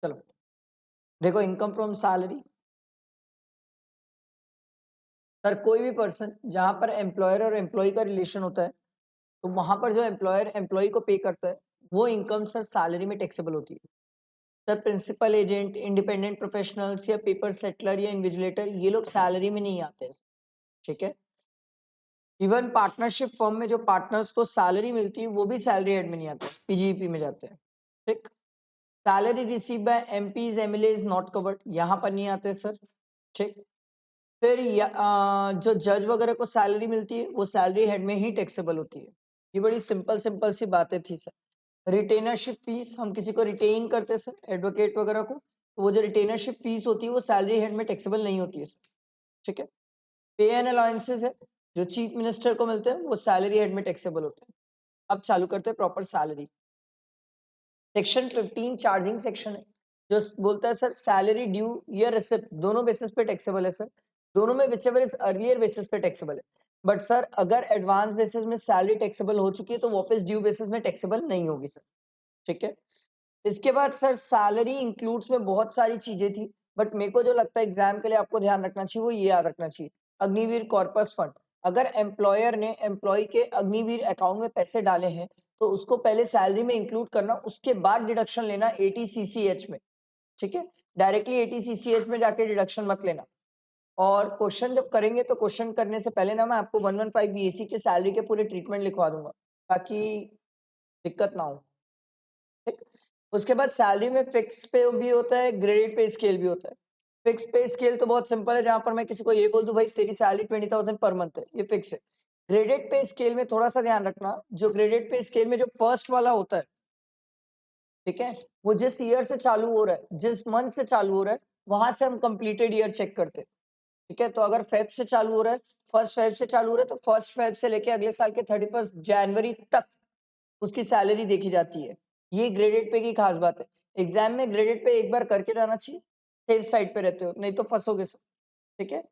चलो देखो, income from salary, sir कोई भी पर्सन जहां पर एम्प्लॉयर और एम्प्लॉय का रिलेशन होता है, तो वहां पर जो एम्प्लॉयर एम्प्लॉय को पे करता है वो इनकम सर सैलरी में टैक्सेबल होती है। Sir principal agent, independent professionals या पेपर सेटलर या इन्विजिलेटर, ये लोग सैलरी में नहीं आते हैं, ठीक है। इवन पार्टनरशिप फर्म में जो पार्टनर्स को सैलरी मिलती है वो भी सैलरी हेड में नहीं आते, पीजीईपी में जाते हैं, ठीक। Salary receive by MPs MLAs not covered, यहाँ पर नहीं आते सर, ठीक। फिर जो जज वगैरह को सैलरी मिलती है वो सैलरी हेड में ही टैक्सेबल होती है। ये बड़ी सिंपल सिंपल सी बातें थी सर। रिटेनरशिप फीस, हम किसी को रिटेन करते हैं सर, एडवोकेट वगैरह को, तो वो जो रिटेनरशिप फीस होती है वो सैलरी हेड में टैक्सेबल नहीं होती है सर, ठीक है। पे एंड अलाउंसेस है जो चीफ मिनिस्टर को मिलते हैं वो सैलरी हेड में टैक्सेबल होते हैं। अब चालू करते हैं proper salary. Section 15 charging section है जो बोलता है सर सैलरी ड्यू या रिसिप्ट दोनों बेसिस पे टैक्सेबल है सर, दोनों में विचएवर इज अर्लियर बेसिस पे टैक्सेबल है। बट सर अगर एडवांस बेसिस में सैलरी टैक्सेबल हो चुकी है तो वापस ड्यू बेसिस में टैक्सेबल नहीं होगी सर, ठीक है। इसके बाद सर सैलरी इंक्लूड्स में बहुत सारी चीजें थी, बट मेरे को जो लगता है एग्जाम के लिए आपको ध्यान रखना चाहिए वो ये याद रखना चाहिए। अग्निवीर कॉर्पस फंड, अगर एम्प्लॉयर ने एम्प्लॉय के अग्निवीर अकाउंट में पैसे डाले हैं तो उसको पहले सैलरी में इंक्लूड करना, उसके बाद डिडक्शन लेना एटीसीसीएच में, ठीक है। डायरेक्टली एटीसीसीएच में जाके डिडक्शन मत लेना। और क्वेश्चन जब करेंगे तो क्वेश्चन करने से पहले ना मैं आपको 115 बीएससी के सैलरी के पूरे ट्रीटमेंट लिखवा दूंगा ताकि दिक्कत ना हो, ठीक। उसके बाद सैलरी में फिक्स पे भी होता है, ग्रेडेड पे स्केल भी होता है। फिक्स पे स्केल तो बहुत सिंपल है, जहां पर मैं किसी को ये बोल दूं भाई तेरी सैलरी 20,000 पर मंथ है, ये फिक्स है। ग्रेडेड पे स्केल में थोड़ा सा ध्यान रखना, जो ग्रेडेड पे स्केल में जो फर्स्ट वाला होता है, ठीक है, वो जिस ईयर से चालू हो रहा है, जिस मंथ से चालू हो रहा है, वहां से हम कंप्लीटेड ईयर चेक करते हैं, ठीक है। तो अगर फेब से चालू हो रहा है, फर्स्ट फेब से चालू हो रहा है, तो फर्स्ट फेब से लेके अगले साल के 31 जनवरी तक उसकी सैलरी देखी जाती है। ये ग्रेडेड पे की खास बात है। एग्जाम में ग्रेडेड पे एक बार करके जाना चाहिए, सेफ साइड पे रहते हो, नहीं तो फंसोगे सर, ठीक है।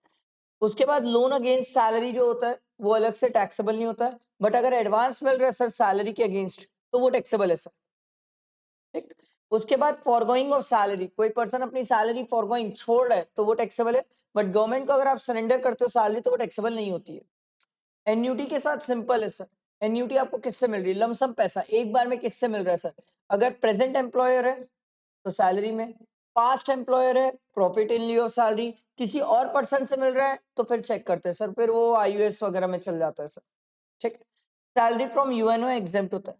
उसके बाद लोन अगेंस्ट सैलरी जो होता है वो अलग से टैक्सेबल नहीं होता है, बट अगर एडवांस मिल रहा है सर सैलरी के अगेंस्ट तो वो टैक्सेबल है सर, ठीक। उसके बाद फॉरगोइंग ऑफ सैलरी, कोई पर्सन अपनी सैलरी फॉरगोइंग छोड़ रहा है तो वो टैक्सेबल है, बट गवर्नमेंट को अगर आप सरेंडर करते हो सैलरी तो वो टैक्सेबल नहीं होती है। एन्यूटी के साथ सिंपल है सर, एन्यूटी आपको किससे मिल रही है, लमसम पैसा एक बार में किससे मिल रहा है सर, अगर प्रेजेंट एम्प्लॉयर है तो सैलरी में, पास्ट एम्प्लॉयर है प्रॉफिट इन लिeu ऑफ सैलरी, किसी और पर्सन से मिल रहा है तो फिर चेक करते हैं सर, फिर वो आईयूएस वगैरह में चल जाता है सर, ठीक। सैलरी फ्रॉम यूएनओ एग्जेम्प्ट होता है।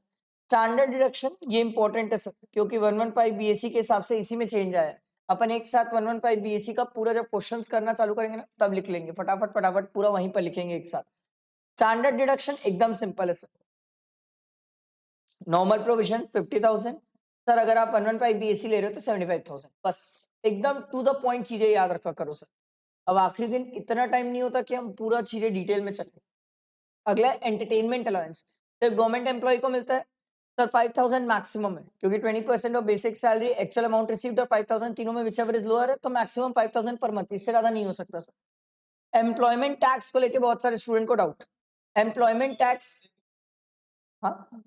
स्टैंडर्ड डिडक्शन ये इंपॉर्टेंट है सर, क्योंकि 115 बीएससी के हिसाब से इसी में चेंज आया है। अपन एक साथ 115 बीएससी का पूरा जब क्वेश्चंस करना चालू करेंगे ना तब लिख लेंगे, फटाफट फटाफट पूरा वहीं पर लिखेंगे एक साथ। स्टैंडर्ड डिडक्शन एकदम सिंपल है सर। नॉर्मल प्रोविजन 50,000, सर अगर आप 115 बीएससी ले रहे हो तो 75,000, बस एकदम टू द पॉइंट चीजें याद रखा करो सर। अब आखिरी दिन इतना टाइम नहीं होता कि हम पूरा चीजें डिटेल में चलें। अगला एंटरटेनमेंट अलाउंस, सिर्फ गवर्नमेंट एम्प्लॉय को मिलता है सर, 5,000 मैक्सिमम है, क्योंकि 20% of basic salary, actual amount received और 5,000 तीनों में विचएवर इज लोअर है, तो मैक्सिमम 5,000 पर मंथ, इससे ज्यादा नहीं हो सकता सर। एम्प्लॉयमेंट टैक्स को लेके बहुत सारे स्टूडेंट को डाउट, एम्प्लॉयमेंट टैक्स, हाँ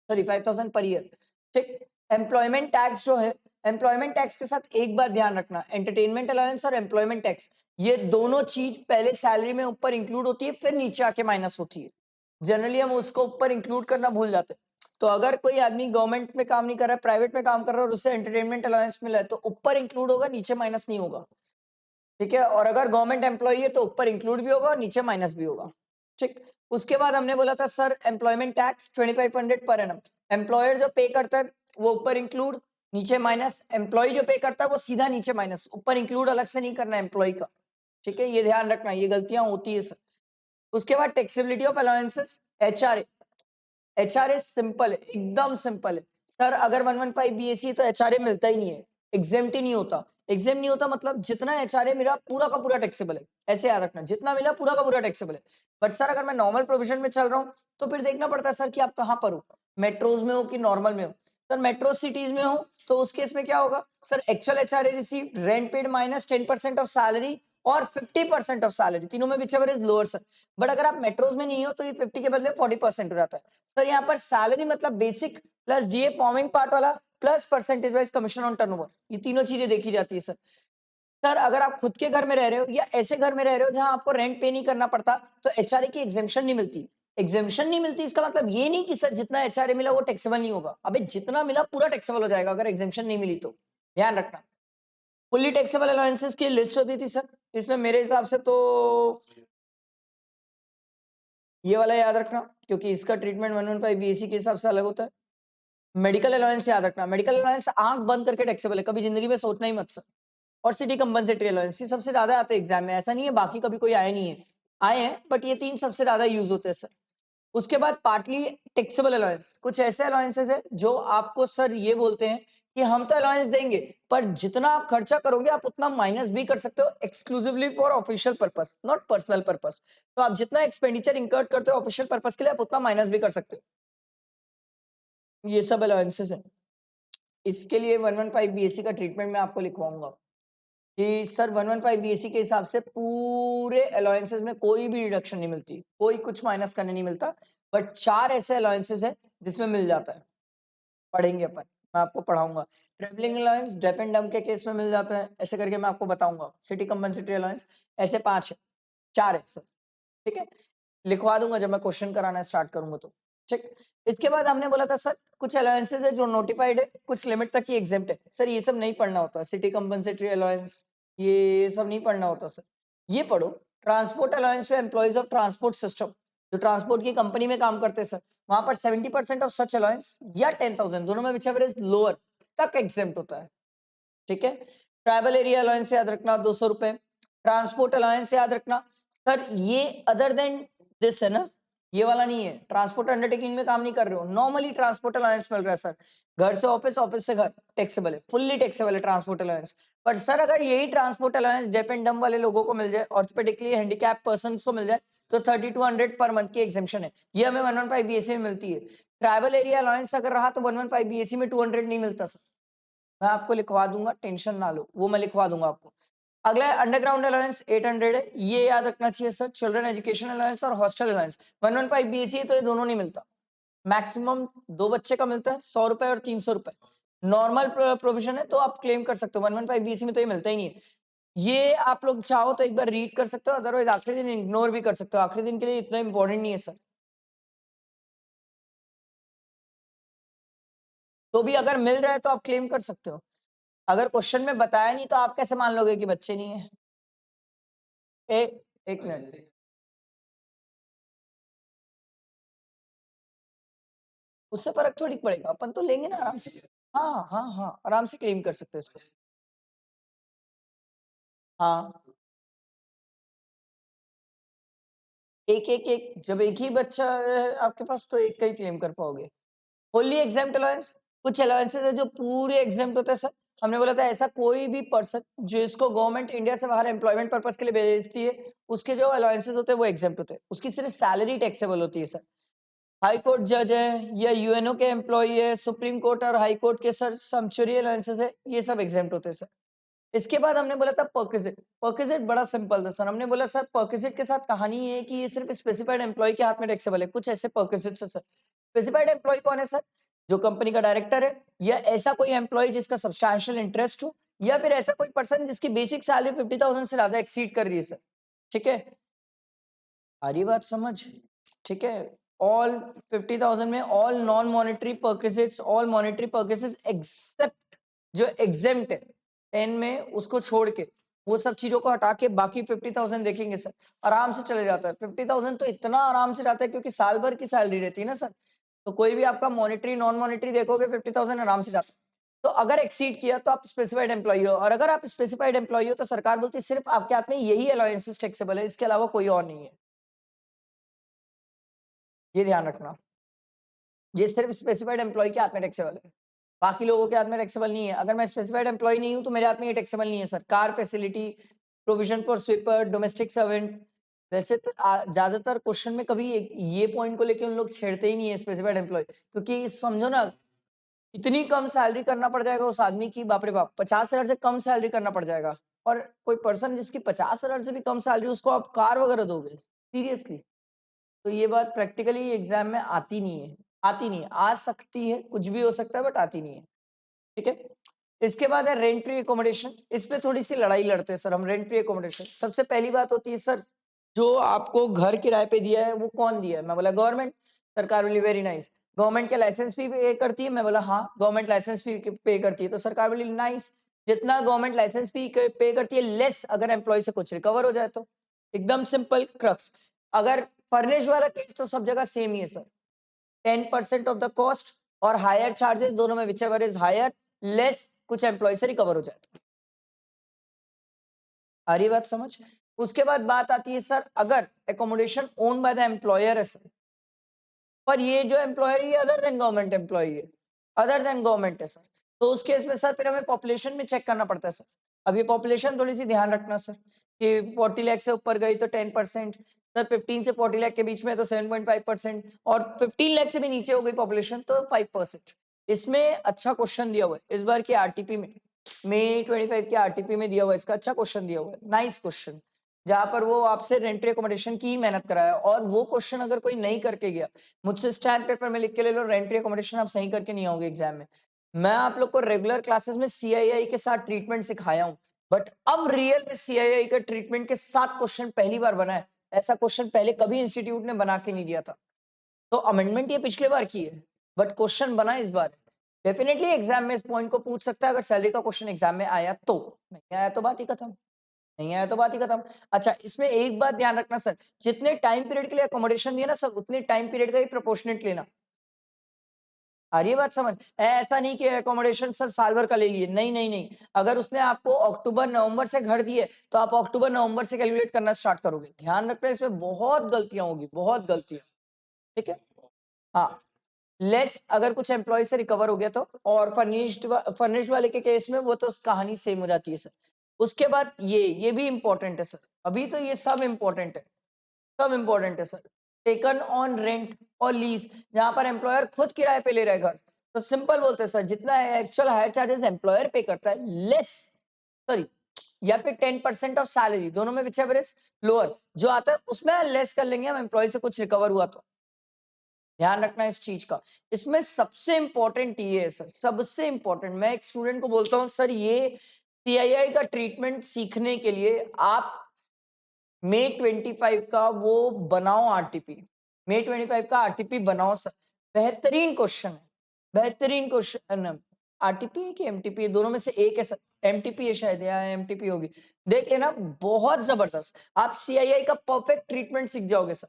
सॉरी 5,000 पर ईयर, ठीक। एम्प्लॉयमेंट टैक्स जो है, एम्प्लॉयमेंट टैक्स के साथ एक बात ध्यान रखना, एंटरटेनमेंट अलाउंस और एम्प्लॉयमेंट टैक्स ये दोनों चीज पहले सैलरी में ऊपर इंक्लूड होती है, फिर नीचे आके माइनस होती है। जनरली हम उसको ऊपर इंक्लूड करना भूल जाते हैं। तो अगर कोई आदमी गवर्नमेंट में काम नहीं कर रहा है, प्राइवेट में काम कर रहा है और उससे एंटरटेनमेंट अलाउंस मिला है तो ऊपर इंक्लूड होगा, नीचे माइनस नहीं होगा, ठीक है। और अगर गवर्नमेंट एम्प्लॉई है तो ऊपर इंक्लूड भी होगा और नीचे माइनस भी होगा, ठीक। उसके बाद हमने बोला था sir employment tax 2500 per annum, employer जो पे करता है वो ऊपर इंक्लूड नीचे माइनस, एम्प्लॉय जो पे करता है वो सीधा नीचे माइनस, ऊपर इंक्लूड अलग से नहीं करना एम्प्लॉय का, ठीक है। ये ध्यान रखना, ये गलतियां होती है सर। उसके बाद taxability of allowances, HRA, HRA simple है, एकदम सिंपल है सर। अगर 115 बीएससी तो एचआरए मिलता ही नहीं है, एग्जेम्प्ट ही नहीं होता। एग्जेम्प्ट नहीं होता मतलब जितना एचआरए मिला पूरा का पूरा टैक्सेबल है, ऐसे याद रखना, जितना मिला पूरा का पूरा टैक्सेबल है। बट सर अगर मैं नॉर्मल प्रोविजन में चल रहा हूँ तो फिर देखना पड़ता है सर कि आप कहाँ पर हो, मेट्रोज में हो कि नॉर्मल में हो। सर मेट्रो सिटीज में हो तो उस केस में क्या होगा sir, actual HRA receive, rent paid minus 10% of salary और 50% ऑफ सैलरी, तीनों में whichever is lower sir. But अगर आप मेट्रोज में नहीं हो तो ये 50 के बदले 40% हो जाता है सर। यहाँ पर सैलरी मतलब basic plus DA forming part वाला plus percentage wise commission on turnover, ये तीनों चीजें देखी जाती है सर। सर अगर आप खुद के घर में रह रहे हो या ऐसे घर में रह रहे हो जहां आपको रेंट पे नहीं करना पड़ता, तो एचआरए की एग्जेम्पशन नहीं मिलती। एग्जेम्पशन नहीं मिलती इसका मतलब ये नहीं कि सर जितना एचआरए मिला वो टैक्सेबल नहीं होगा। अबे जितना मिला पूरा टैक्सेबल हो जाएगा अगर एग्जेम्पशन नहीं मिली तो, ध्यान रखना। फुल्ली टैक्सेबल अलाउंसेस की लिस्ट होती थी सर, इसमें मेरे हिसाब से तो ये वाला याद रखना, क्योंकि इसका ट्रीटमेंट 115 बीएससी के हिसाब से अलग होता है। मेडिकल अलाउंस याद रखना, मेडिकल अलाउंस आंख बंद करके टैक्सेबल है, कभी जिंदगी में सोचना ही मत सर। और सिटी कंपनसेटरी अलाउंस ये सबसे ज्यादा आते हैं एग्जाम में, ऐसा नहीं है बाकी कभी कोई आए नहीं है, आए हैं बट ये तीन सबसे ज्यादा यूज होते हैं सर। उसके बाद पार्टली टैक्सेबल अलाउंस, कुछ ऐसे अलाउंसेस है जो आपको सर ये बोलते हैं कि हम तो अलाउंस देंगे पर जितना आप खर्चा करोगे आप उतना माइनस भी कर सकते हो, exclusively for official purpose not personal purpose. तो आप जितना एक्सपेंडिचर इंकर्ड करते हो ऑफिशियल पर्पस के लिए आप उतना माइनस भी कर सकते हो। ये सब अलाउंसेस है। इसके लिए 115 बीएससी का ट्रीटमेंट मैं आपको लिखवाऊंगा कि सर 115 बीएससी के हिसाब से पूरे अलाउंसेस में कोई भी डिडक्शन नहीं मिलती, कोई कुछ माइनस करने नहीं मिलता, बट 4 ऐसे अलाउंसेस है जिसमें मिल जाता है, पढ़ेंगे अपन, मैं आपको पढ़ाऊंगा। ट्रेवलिंग अलाउंस डेफ एंड डम के केस में मिल जाता है, ऐसे करके मैं आपको बताऊंगा। सिटी कंपनसेटरी अलाउंस ऐसे 5 है, 4 है सर, ठीक है, लिखवा दूंगा जब मैं क्वेश्चन कराना स्टार्ट करूंगा तो, ठीक। इसके बाद हमने बोला था सर कुछ अलाउंसेस है जो नोटिफाइड है, कुछ लिमिट तक ही एग्जेम्प्ट है। सर ये सब नहीं पढ़ना होता, सिटी कंपनसेटरी अलाउंस ये सब नहीं पढ़ना होता सर। ये पढ़ो transport allowance to employees of transport system, जो ट्रांसपोर्ट की कंपनी में काम करते हैं सर, वहां पर 70% ऑफ सच अलाउंस या 10,000 दोनों में विचएवर इज लोअर तक एग्जेम्प्ट होता है, ठीक है। ट्रैवल एरिया अलाउंस याद रखना 200 रुपए। ट्रांसपोर्ट अलाउंस याद रखना सर, ये अदर देन दिस है ना, ये वाला नहीं है, ट्रांसपोर्ट अंडरटेकिंग में काम नहीं कर रहे हो, नॉर्मली ट्रांसपोर्ट अलाउंस मिल रहा है सर, घर से ऑफिस, ऑफिस से घर, टैक्सेबल है, फुल्ली टैक्सेबल है ट्रांसपोर्ट अलाउंस। बट सर अगर यही ट्रांसपोर्ट अलाउंस डेफ एंड डम वाले लोगों को मिल जाए, ऑर्थोपेडिकली हैंडीकैप पर्सन को मिल जाए, तो 3200 पर मंथ की एग्जेम्पशन है, ये हमें 115 बीएससी में मिलती है। ट्रैवल एरिया अलाउंस अगर रहा तो 115 बीएससी में 200 नहीं मिलता सर, मैं आपको लिखवा दूंगा, टेंशन ना लो, वो मैं लिखवा दूंगा आपको। अगला है अंडरग्राउंड अलाउंस 800 है, ये याद रखना चाहिए सर। चिल्ड्रन एजुकेशन अलाउंस और हॉस्टल अलाउंस 115 बीएससी है तो ये दोनों नहीं मिलता, मैक्सिमम 2 बच्चे का मिलता है 100 रुपए और 300 रुपए, नॉर्मल प्रोविजन है तो आप क्लेम कर सकते हो, 115 बीएससी में तो ये मिलता ही नहीं है। ये आप लोग चाहो तो एक बार रीड कर सकते हो, अदरवाइज आखिरी दिन इग्नोर भी कर सकते हो, आखिरी दिन के लिए इतना इंपॉर्टेंट नहीं है सर। तो भी अगर मिल रहा है तो आप क्लेम कर सकते हो, अगर क्वेश्चन में बताया नहीं तो आप कैसे मान लोगे कि बच्चे नहीं है। ए, एक मिनट, उससे फर्क थोड़ी पड़ेगा, अपन तो लेंगे ना आराम से। हाँ हाँ हाँ, आराम से क्लेम कर सकते हैं इसको। हाँ, एक एक एक जब एक ही बच्चा है आपके पास तो एक का ही क्लेम कर पाओगे। फुल्ली एग्जेम्प्ट अलाउंस, कुछ अलाउंसेस है जो पूरे एग्जेम्प्ट होते हैं सर। हमने बोला था ऐसा कोई भी पर्सन जो इसको गवर्नमेंट इंडिया से बाहर एम्प्लॉयमेंट पर्पस के लिए भेजती है, उसके जो अलाउंसेस होते हैं वो एग्जेम्प्ट होते हैं, उसकी सिर्फ सैलरी टैक्सेबल होती है सर। हाई कोर्ट जज है या यूएनओ के एम्प्लॉई है, सुप्रीम कोर्ट और हाई कोर्ट के सर समचुरी अलाउंसेस है, ये सब एग्जेम्प्ट होते हैं सर। इसके बाद हमने बोला था पर्क्विजिट। पर्क्विजिट बड़ा सिंपल था सर, हमने बोला सर पर्क्विजिट के साथ कहानी ये है कि ये सिर्फ स्पेसिफाइड एम्प्लॉय के हाथ में टैक्सेबल है, कुछ ऐसे पर्क्विजिट है सर। स्पेसिफाइड एम्प्लॉय कौन है सर, जो कंपनी का डायरेक्टर है या ऐसा कोई एम्प्लॉय जिसका सब्सटैंशियल इंटरेस्ट हो, या फिर ऐसा कोई पर्सन जिसकी बेसिक सैलरी 50,000 से ज्यादा एक्सीड कर रही है सर, ठीक है। आ रही बात समझ, ठीक है। ऑल 50,000 में all non monetary perquisites, all monetary perquisites except जो एग्जेम्प्ट है 10 में, उसको छोड़ के वो सब चीजों को हटा के बाकी 50,000 देखेंगे सर, आराम से चले जाता है। 50,000 तो इतना आराम से जाता है क्योंकि साल भर की सैलरी रहती है ना सर, तो कोई भी आपका मॉनेटरी नॉन मॉनेटरी देखोगे 50,000 आराम से जाता है। तो अगर एक्सीड किया तो आप स्पेसिफाइड एम्प्लॉई हो, और अगर आप स्पेसिफाइड एम्प्लॉई हो तो सरकार बोलती है सिर्फ आपके हाथ में यही अलाउंसेस टैक्सेबल है, इसके अलावा कोई और नहीं है, ये ध्यान रखना। ये सिर्फ स्पेसिफाइड एम्प्लॉय के हाथ में टैक्सेबल है, बाकी लोगों के हाथ में टैक्सेबल नहीं है। अगर मैं स्पेसिफाइड एम्प्लॉय नहीं हूं तो मेरे हाथ में ये टैक्सेबल नहीं है sir. Car facility, provision for sweeper, domestic servant, वैसे तो ज्यादातर क्वेश्चन में कभी ये पॉइंट को लेके उन लोग छेड़ते ही नहीं है स्पेसिफाइड एम्प्लॉय, क्योंकि समझो ना इतनी कम सैलरी करना पड़ जाएगा उस आदमी की, बाप रे बाप, 50,000 से कम सैलरी करना पड़ जाएगा। और कोई पर्सन जिसकी 50,000 से भी कम सैलरी, उसको आप कार वगैरह दोगे सीरियसली? तो ये बात प्रैक्टिकली एग्जाम में आती नहीं है, आती नहीं है, आ सकती है, कुछ भी हो सकता है बट आती नहीं है। ठीक है। इसके बाद है रेंट्री एकोमोडेशन। इस पे थोड़ी सी लड़ाई लड़ते हैं सर हम। रेंट्री एकोमोडेशन, सबसे पहली बात होती है सर, जो आपको घर किराए पे दिया है वो कौन दिया है? मैं बोला गवर्नमेंट। सरकार बोली वेरी नाइस। गवर्नमेंट के लाइसेंस भी पे करती है? मैं बोला हाँ, गवर्नमेंट लाइसेंस भी पे करती है। तो सरकार बोली नाइस, जितना गवर्नमेंट लाइसेंस भी पे करती है लेस अगर एम्प्लॉय से कुछ रिकवर हो जाए तो। एकदम सिंपल क्रक्स। अगर फर्निश वाला केस तो सब जगह सेम ही है सर। 10% ऑफ द कॉस्ट और हायर चार्जेस, दोनों में whichever is higher less कुछ एम्प्लॉय से रिकवर हो जाए तो। आ रही बात समझ? उसके बाद बात आती है सर, अगर accommodation own by the employer है सर, पर ये जो एम्प्लॉयर ये अदर देन गवर्नमेंट एम्प्लॉय है, अदर देन गवर्नमेंट है सर, तो उस केस में सर फिर हमें पॉपुलेशन में चेक करना पड़ता है सर। अब ये पॉपुलेशन थोड़ी सी ध्यान रखना सर, कि 40 लाख से ऊपर गई तो 10%, सर 15 से 40 लाख के बीच में तो 7.5%, और 15 लाख से भी नीचे हो गई पॉपुलेशन तो 5%। इसमें अच्छा क्वेश्चन दिया हुआ है इस बार की आरटीपी में, मई 25 के आरटीपी में दिया हुआ है, इसका अच्छा क्वेश्चन दिया हुआ है, नाइस क्वेश्चन, जहां पर वो आपसे रेंट्री अकोमोडेशन की ही मेहनत कराया। और वो क्वेश्चन अगर कोई नहीं करके गया, मुझसे स्टैम्प पेपर में लिख के ले लो, रेंट्री अकोमोडेशन आप सही करके नहीं आओगे एग्जाम में। मैं आप लोग को रेगुलर क्लासेस में सीआईआई के साथ ट्रीटमेंट सिखाया हूं, बट अब रियल में सीआईआई का ट्रीटमेंट के साथ क्वेश्चन पहली बार बना है। ऐसा क्वेश्चन पहले कभी इंस्टीट्यूट ने बना के नहीं दिया था। तो अमेंडमेंट ये पिछले बार की है, बट क्वेश्चन बना इस बार। डेफिनेटली एग्जाम में इस पॉइंट को पूछ सकता है, अगर सैलरी का क्वेश्चन एग्जाम में आया तो। नहीं आया तो बात ही खत्म, नहीं आया तो बात ही खत्म। अच्छा, इसमें एक बात ध्यान रखना सर, जितने टाइम पीरियड के लिए अकोमोडेशन दिया ना सर, उतने टाइम पीरियड का ही प्रोपोर्शनेट लेना। आ रही है बात समझ? ऐसा नहीं कि अकोमोडेशन सर साल भर का ले लिए, नहीं नहीं नहीं। अगर उसने आपको अक्टूबर नवंबर से घर दिए तो आप अक्टूबर नवंबर से कैलकुलेट करना स्टार्ट करोगे। ध्यान रखना, इसमें बहुत गलतियां होगी, बहुत गलतियां। ठीक है, हाँ। लेस अगर कुछ एम्प्लॉय से रिकवर हो गया तो, और फर्निश्ड वाले के केस में वो तो कहानी सेम हो जाती है सर। उसके बाद ये भी इंपॉर्टेंट है सर, अभी तो ये सब इंपॉर्टेंट है, सब इंपॉर्टेंट है सर। टेकन ऑन रेंट और लीज, जहां पर एम्प्लॉयर खुद किराए पे ले रहा है घर, तो सिंपल बोलते हैं सर, जितना एक्चुअल हायर चार्जेस एम्प्लॉयर पे करता है लेस, सॉरी, या फिर 10% ऑफ सैलरी, दोनों में विच एवर इज लोअर जो आता है उसमें लेस कर लेंगे हम, एम्प्लॉय से कुछ रिकवर हुआ तो। ध्यान रखना इस चीज का। इसमें सबसे इंपॉर्टेंट ये है सर, सबसे इंपॉर्टेंट, मैं एक स्टूडेंट को बोलता हूँ सर, ये सीआईआई का ट्रीटमेंट सीखने के लिए आप मई 25 का वो बनाओ आरटीपी, मई 25 का आरटीपी बनाओ सर। बेहतरीन क्वेश्चन है, बेहतरीन क्वेश्चन है। आरटीपी की एमटीपी दोनों में से एक है सर, एमटीपी है शायद या एमटीपी होगी, देख लेना, बहुत जबरदस्त। आप सीआईआई का परफेक्ट ट्रीटमेंट सीख जाओगे सर।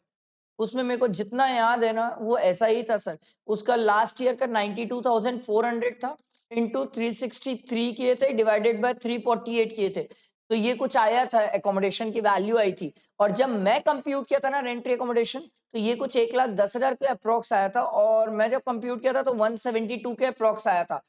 उसमें मेरे को जितना याद है ना वो ऐसा ही था सर। उसका लास्ट ईयर का 92,400 था, इंटू 363 किए थे, डिवाइडेड बाय 348 किए थे, तो ये कुछ आया था, एकोमोडेशन की वैल्यू आई थी। और जब मैं कंप्यूट किया था ना रेंट्री एकोमोडेशन, तो ये कुछ 1,10,000 के अप्रोक्स आया था, और मैं जब कंप्यूट किया था तो 172 के अप्रोक्स आया था।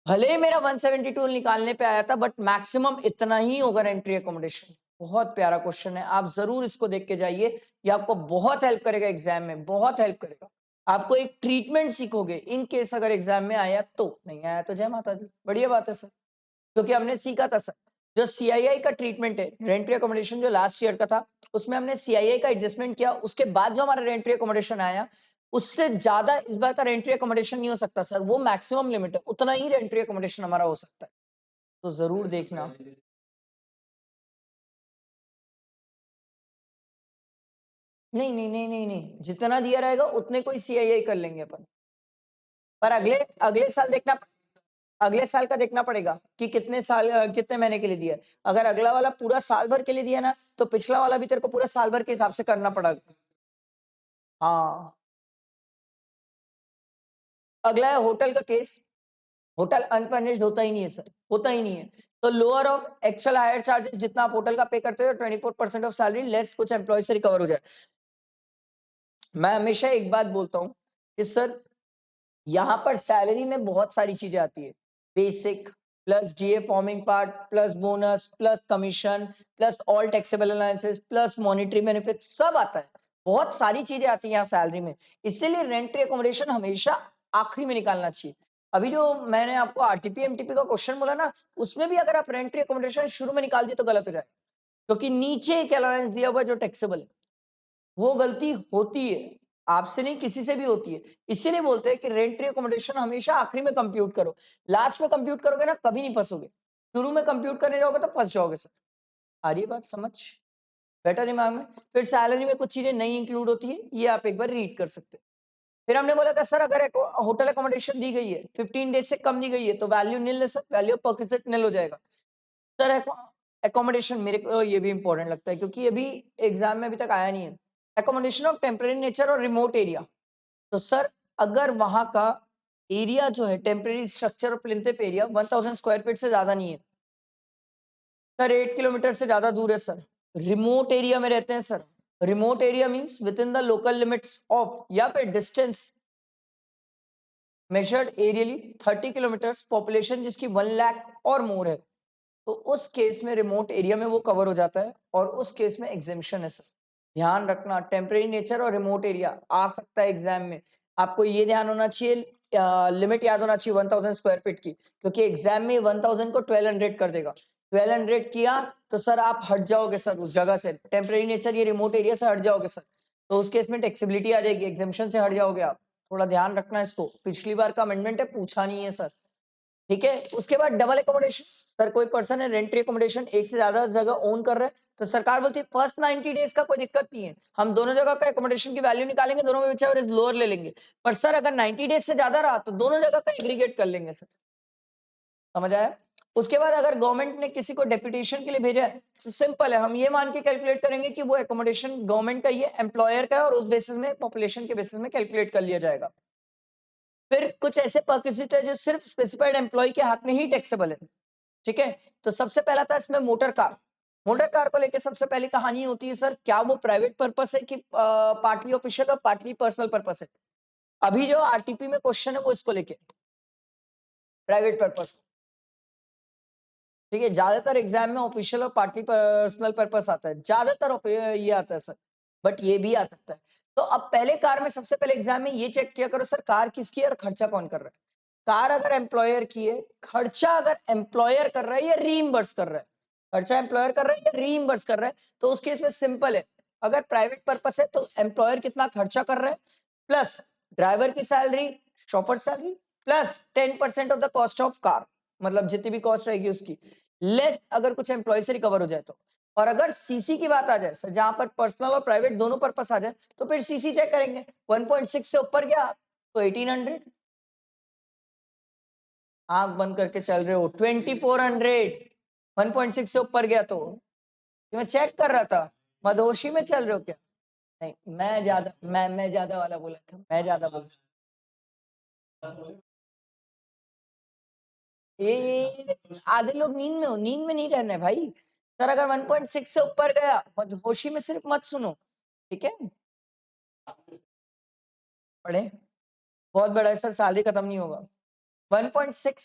भले ही मेरा 172 निकालने पे आया था, बट मैक्सिमम इतना ही होगा रेंट्री एकोमोडेशन। बहुत प्यारा क्वेश्चन है, आप जरूर इसको देख के जाइए, ये आपको बहुत हेल्प करेगा एग्जाम में, बहुत हेल्प करेगा। आपको एक ट्रीटमेंट सीखोगे इन केस अगर एग्जाम में आया तो, नहीं आया तो जय माता दी, बढ़िया बात है सर। क्योंकि हमने सीखा था सर, जो सीआईआई का ट्रीटमेंट है रेंट्री अकोमोडेशन जो लास्ट ईयर का था, उसमें हमने सीआईआई का एडजस्टमेंट किया, उसके बाद जो हमारा रेंट्री अकोमोडेशन आया, उससे ज्यादा इस बार का रेंट्री अकोमोडेशन नहीं हो सकता सर, वो मैक्सिमम लिमिट है, उतना ही रेंट्री अकोमोडेशन हमारा हो सकता है, तो जरूर देखना। नहीं नहीं नहीं नहीं नहीं, जितना दिया रहेगा उतने को ही सीआईआई कर लेंगे अपन। पर अगले अगले साल देखना, अगले साल का देखना पड़ेगा कि कितने साल कितने महीने के लिए दिया है। अगर अगला वाला पूरा साल भर के लिए दिया ना, तो पिछला वाला भी तेरे को पूरा साल भर के हिसाब से करना पड़ेगा। हाँ, अगला है होटल का केस। होटल अनफर्निश्ड होता ही नहीं है सर, होता ही नहीं है। तो lower of actual higher charges, जितना आप होटल का पे करते हो, 24% ऑफ सैलरी लेस कुछ एम्प्लॉय से रिकवर हो जाए। मैं हमेशा एक बात बोलता हूँ कि सर, यहाँ पर सैलरी में बहुत सारी चीजें आती है, basic plus DA forming part plus bonus plus commission plus all taxable allowances plus monetary benefit, सब आता है, बहुत सारी चीजें आती है यहाँ सैलरी में। इसीलिए रेंट्री अकोमोडेशन हमेशा आखिरी में निकालना चाहिए। अभी जो मैंने आपको आरटीपी एमटीपी का क्वेश्चन बोला ना, उसमें भी अगर आप रेंट्री अकोमोडेशन शुरू में निकाल दिए तो गलत हो जाए, क्योंकि नीचे एक अलाउंस दिया हुआ है जो टैक्सेबल है, वो गलती होती है। आपसे नहीं, किसी से भी होती है। इसीलिए बोलते हैं कि रेंट अकोमोडेशन हमेशा आखिरी में कंप्यूट करो। लास्ट में कंप्यूट करोगे ना, कभी नहीं फंसोगे। शुरू में कंप्यूट करने जाओगे तो फंस जाओगे सर। आ रही है बात समझ? बैठा दिमाग में? फिर सैलरी में कुछ चीजें नहीं इंक्लूड होती है, ये आप एक बार रीड कर सकते हैं। फिर हमने बोला था सर अगर होटल अकोमोडेशन दी गई है 15 डेज से कम दी गई है तो वैल्यू नील है सर, वैल्यू ऑफ परक्विजिट नील हो जाएगा। सर एकोमोडेशन मेरे को ये भी इंपॉर्टेंट लगता है क्योंकि अभी एग्जाम में अभी तक आया नहीं है। एकोमोडेशन ऑफ टेम्परेरी नेचर और रिमोट एरिया। तो सर अगर वहां का एरिया जो है टेम्परेरी स्ट्रक्चर और प्लिंथ एरिया 1000 स्क्वायर फीट से ज्यादा नहीं है सर, 8 किलोमीटर से ज्यादा दूर है सर, रिमोट एरिया में रहते हैं sir. Remote area means with in the local limits of या फिर distance measured aerially 30 kilometre, population जिसकी 1 लाख और मोर है, तो उस केस में रिमोट एरिया में वो कवर हो जाता है और उस केस में एग्जेम्पशन है सर। ध्यान रखना, टेम्परेरी नेचर और रिमोट एरिया आ सकता है एग्जाम में। आपको ये ध्यान होना चाहिए, लिमिट याद होना चाहिए 1000 स्क्वायर फीट की, क्योंकि एग्जाम में 1000 को 1200 कर देगा। 1200 किया तो सर आप हट जाओगे सर उस जगह से, टेम्परेरी नेचर ये रिमोट एरिया से हट जाओगे सर, तो उस केस में टैक्सेबिलिटी आ जाएगी, एग्जेम्पशन से हट जाओगे आप। थोड़ा ध्यान रखना इसको, पिछली बार का अमेंडमेंट है, पूछा नहीं है सर। ठीक है, उसके बाद डबल एकोमोडेशन। सर कोई पर्सन है रेंटरी एकोमोडेशन एक से ज्यादा जगह ओन कर रहा है, तो सरकार बोलती है फर्स्ट 90 डेज का कोई दिक्कत नहीं है, हम दोनों जगह का एकोमोडेशन की वैल्यू निकालेंगे, दोनों में विच एवर इज लोअर ले लेंगे। पर सर अगर 90 डेज से ज्यादा रहा तो दोनों जगह का एग्रीगेट कर लेंगे सर। समझ आया? उसके बाद अगर गवर्नमेंट ने किसी को डेप्यूटेशन के लिए भेजा है तो सिंपल है, हम ये मान के कैलकुलेट करेंगे कि वो एकोमोडेशन गवर्नमेंट का ही है, एम्प्लॉयर का है, और उस बेसिस में पॉपुलेशन के बेसिस में कैलकुलेट कर लिया जाएगा। फिर कुछ ऐसे परक्विजिट है जो सिर्फ स्पेसिफाइड एम्प्लॉय के हाथ में ही टैक्सेबल है। ठीक है, तो सबसे पहला था इसमें मोटर कार। मोटर कार को लेकर सबसे पहली कहानी होती है सर, क्या वो प्राइवेट पर्पस है कि पार्टली ऑफिशियल और पार्टली पर्सनल पर्पस है। अभी जो आरटीपी में क्वेश्चन है वो इसको लेके प्राइवेट पर्पस। ठीक है, ज्यादातर एग्जाम में ऑफिशियल और पार्टली पर्सनल पर्पस आता है, ज्यादातर ये आता है सर, बट ये भी आ सकता है। तो अब पहले कार में सबसे पहले एग्जाम में ये चेक किया करो सर, कार किसकी है और खर्चा कौन कर रहा है। कार अगर एम्प्लॉयर की है, खर्चा अगर एम्प्लॉयर कर रहा है या रीइंबर्स कर रहा है, खर्चा एम्प्लॉयर कर रहा है या रीइंबर्स कर रहा है, तो उस केस में सिंपल है, अगर प्राइवेट पर्पस है तो एम्प्लॉयर कितना खर्चा कर रहा है प्लस ड्राइवर की salary, chauffeur salary, plus 10% of the cost of car, मतलब जितनी भी कॉस्ट रहेगी उसकी लेस, अगर कुछ एम्प्लॉय से रिकवर हो जाए तो। और अगर सीसी की बात आ जाए सर, जहां पर पर्सनल और प्राइवेट दोनों पर्पस आ जाए, तो फिर सीसी चेक करेंगे, 1.6 से ऊपर गया तो 1800, आंख बंद करके चल रहे हो 2400, 1.6 से ऊपर गया तो ये मैं चेक कर रहा था, मदहोशी में चल रहे हो क्या? नहीं, मैं ज्यादा वाला बोला था, मैं ज्यादा बोला। ये आधे लोग नींद में हो, नींद में नहीं रहना है भाई। सर अगर 1.6 से ऊपर गया, मदहोशी में सिर्फ मत सुनो, ठीक है? पढ़े, बहुत बड़ा है सर, सैलरी खत्म नहीं होगा। 1.6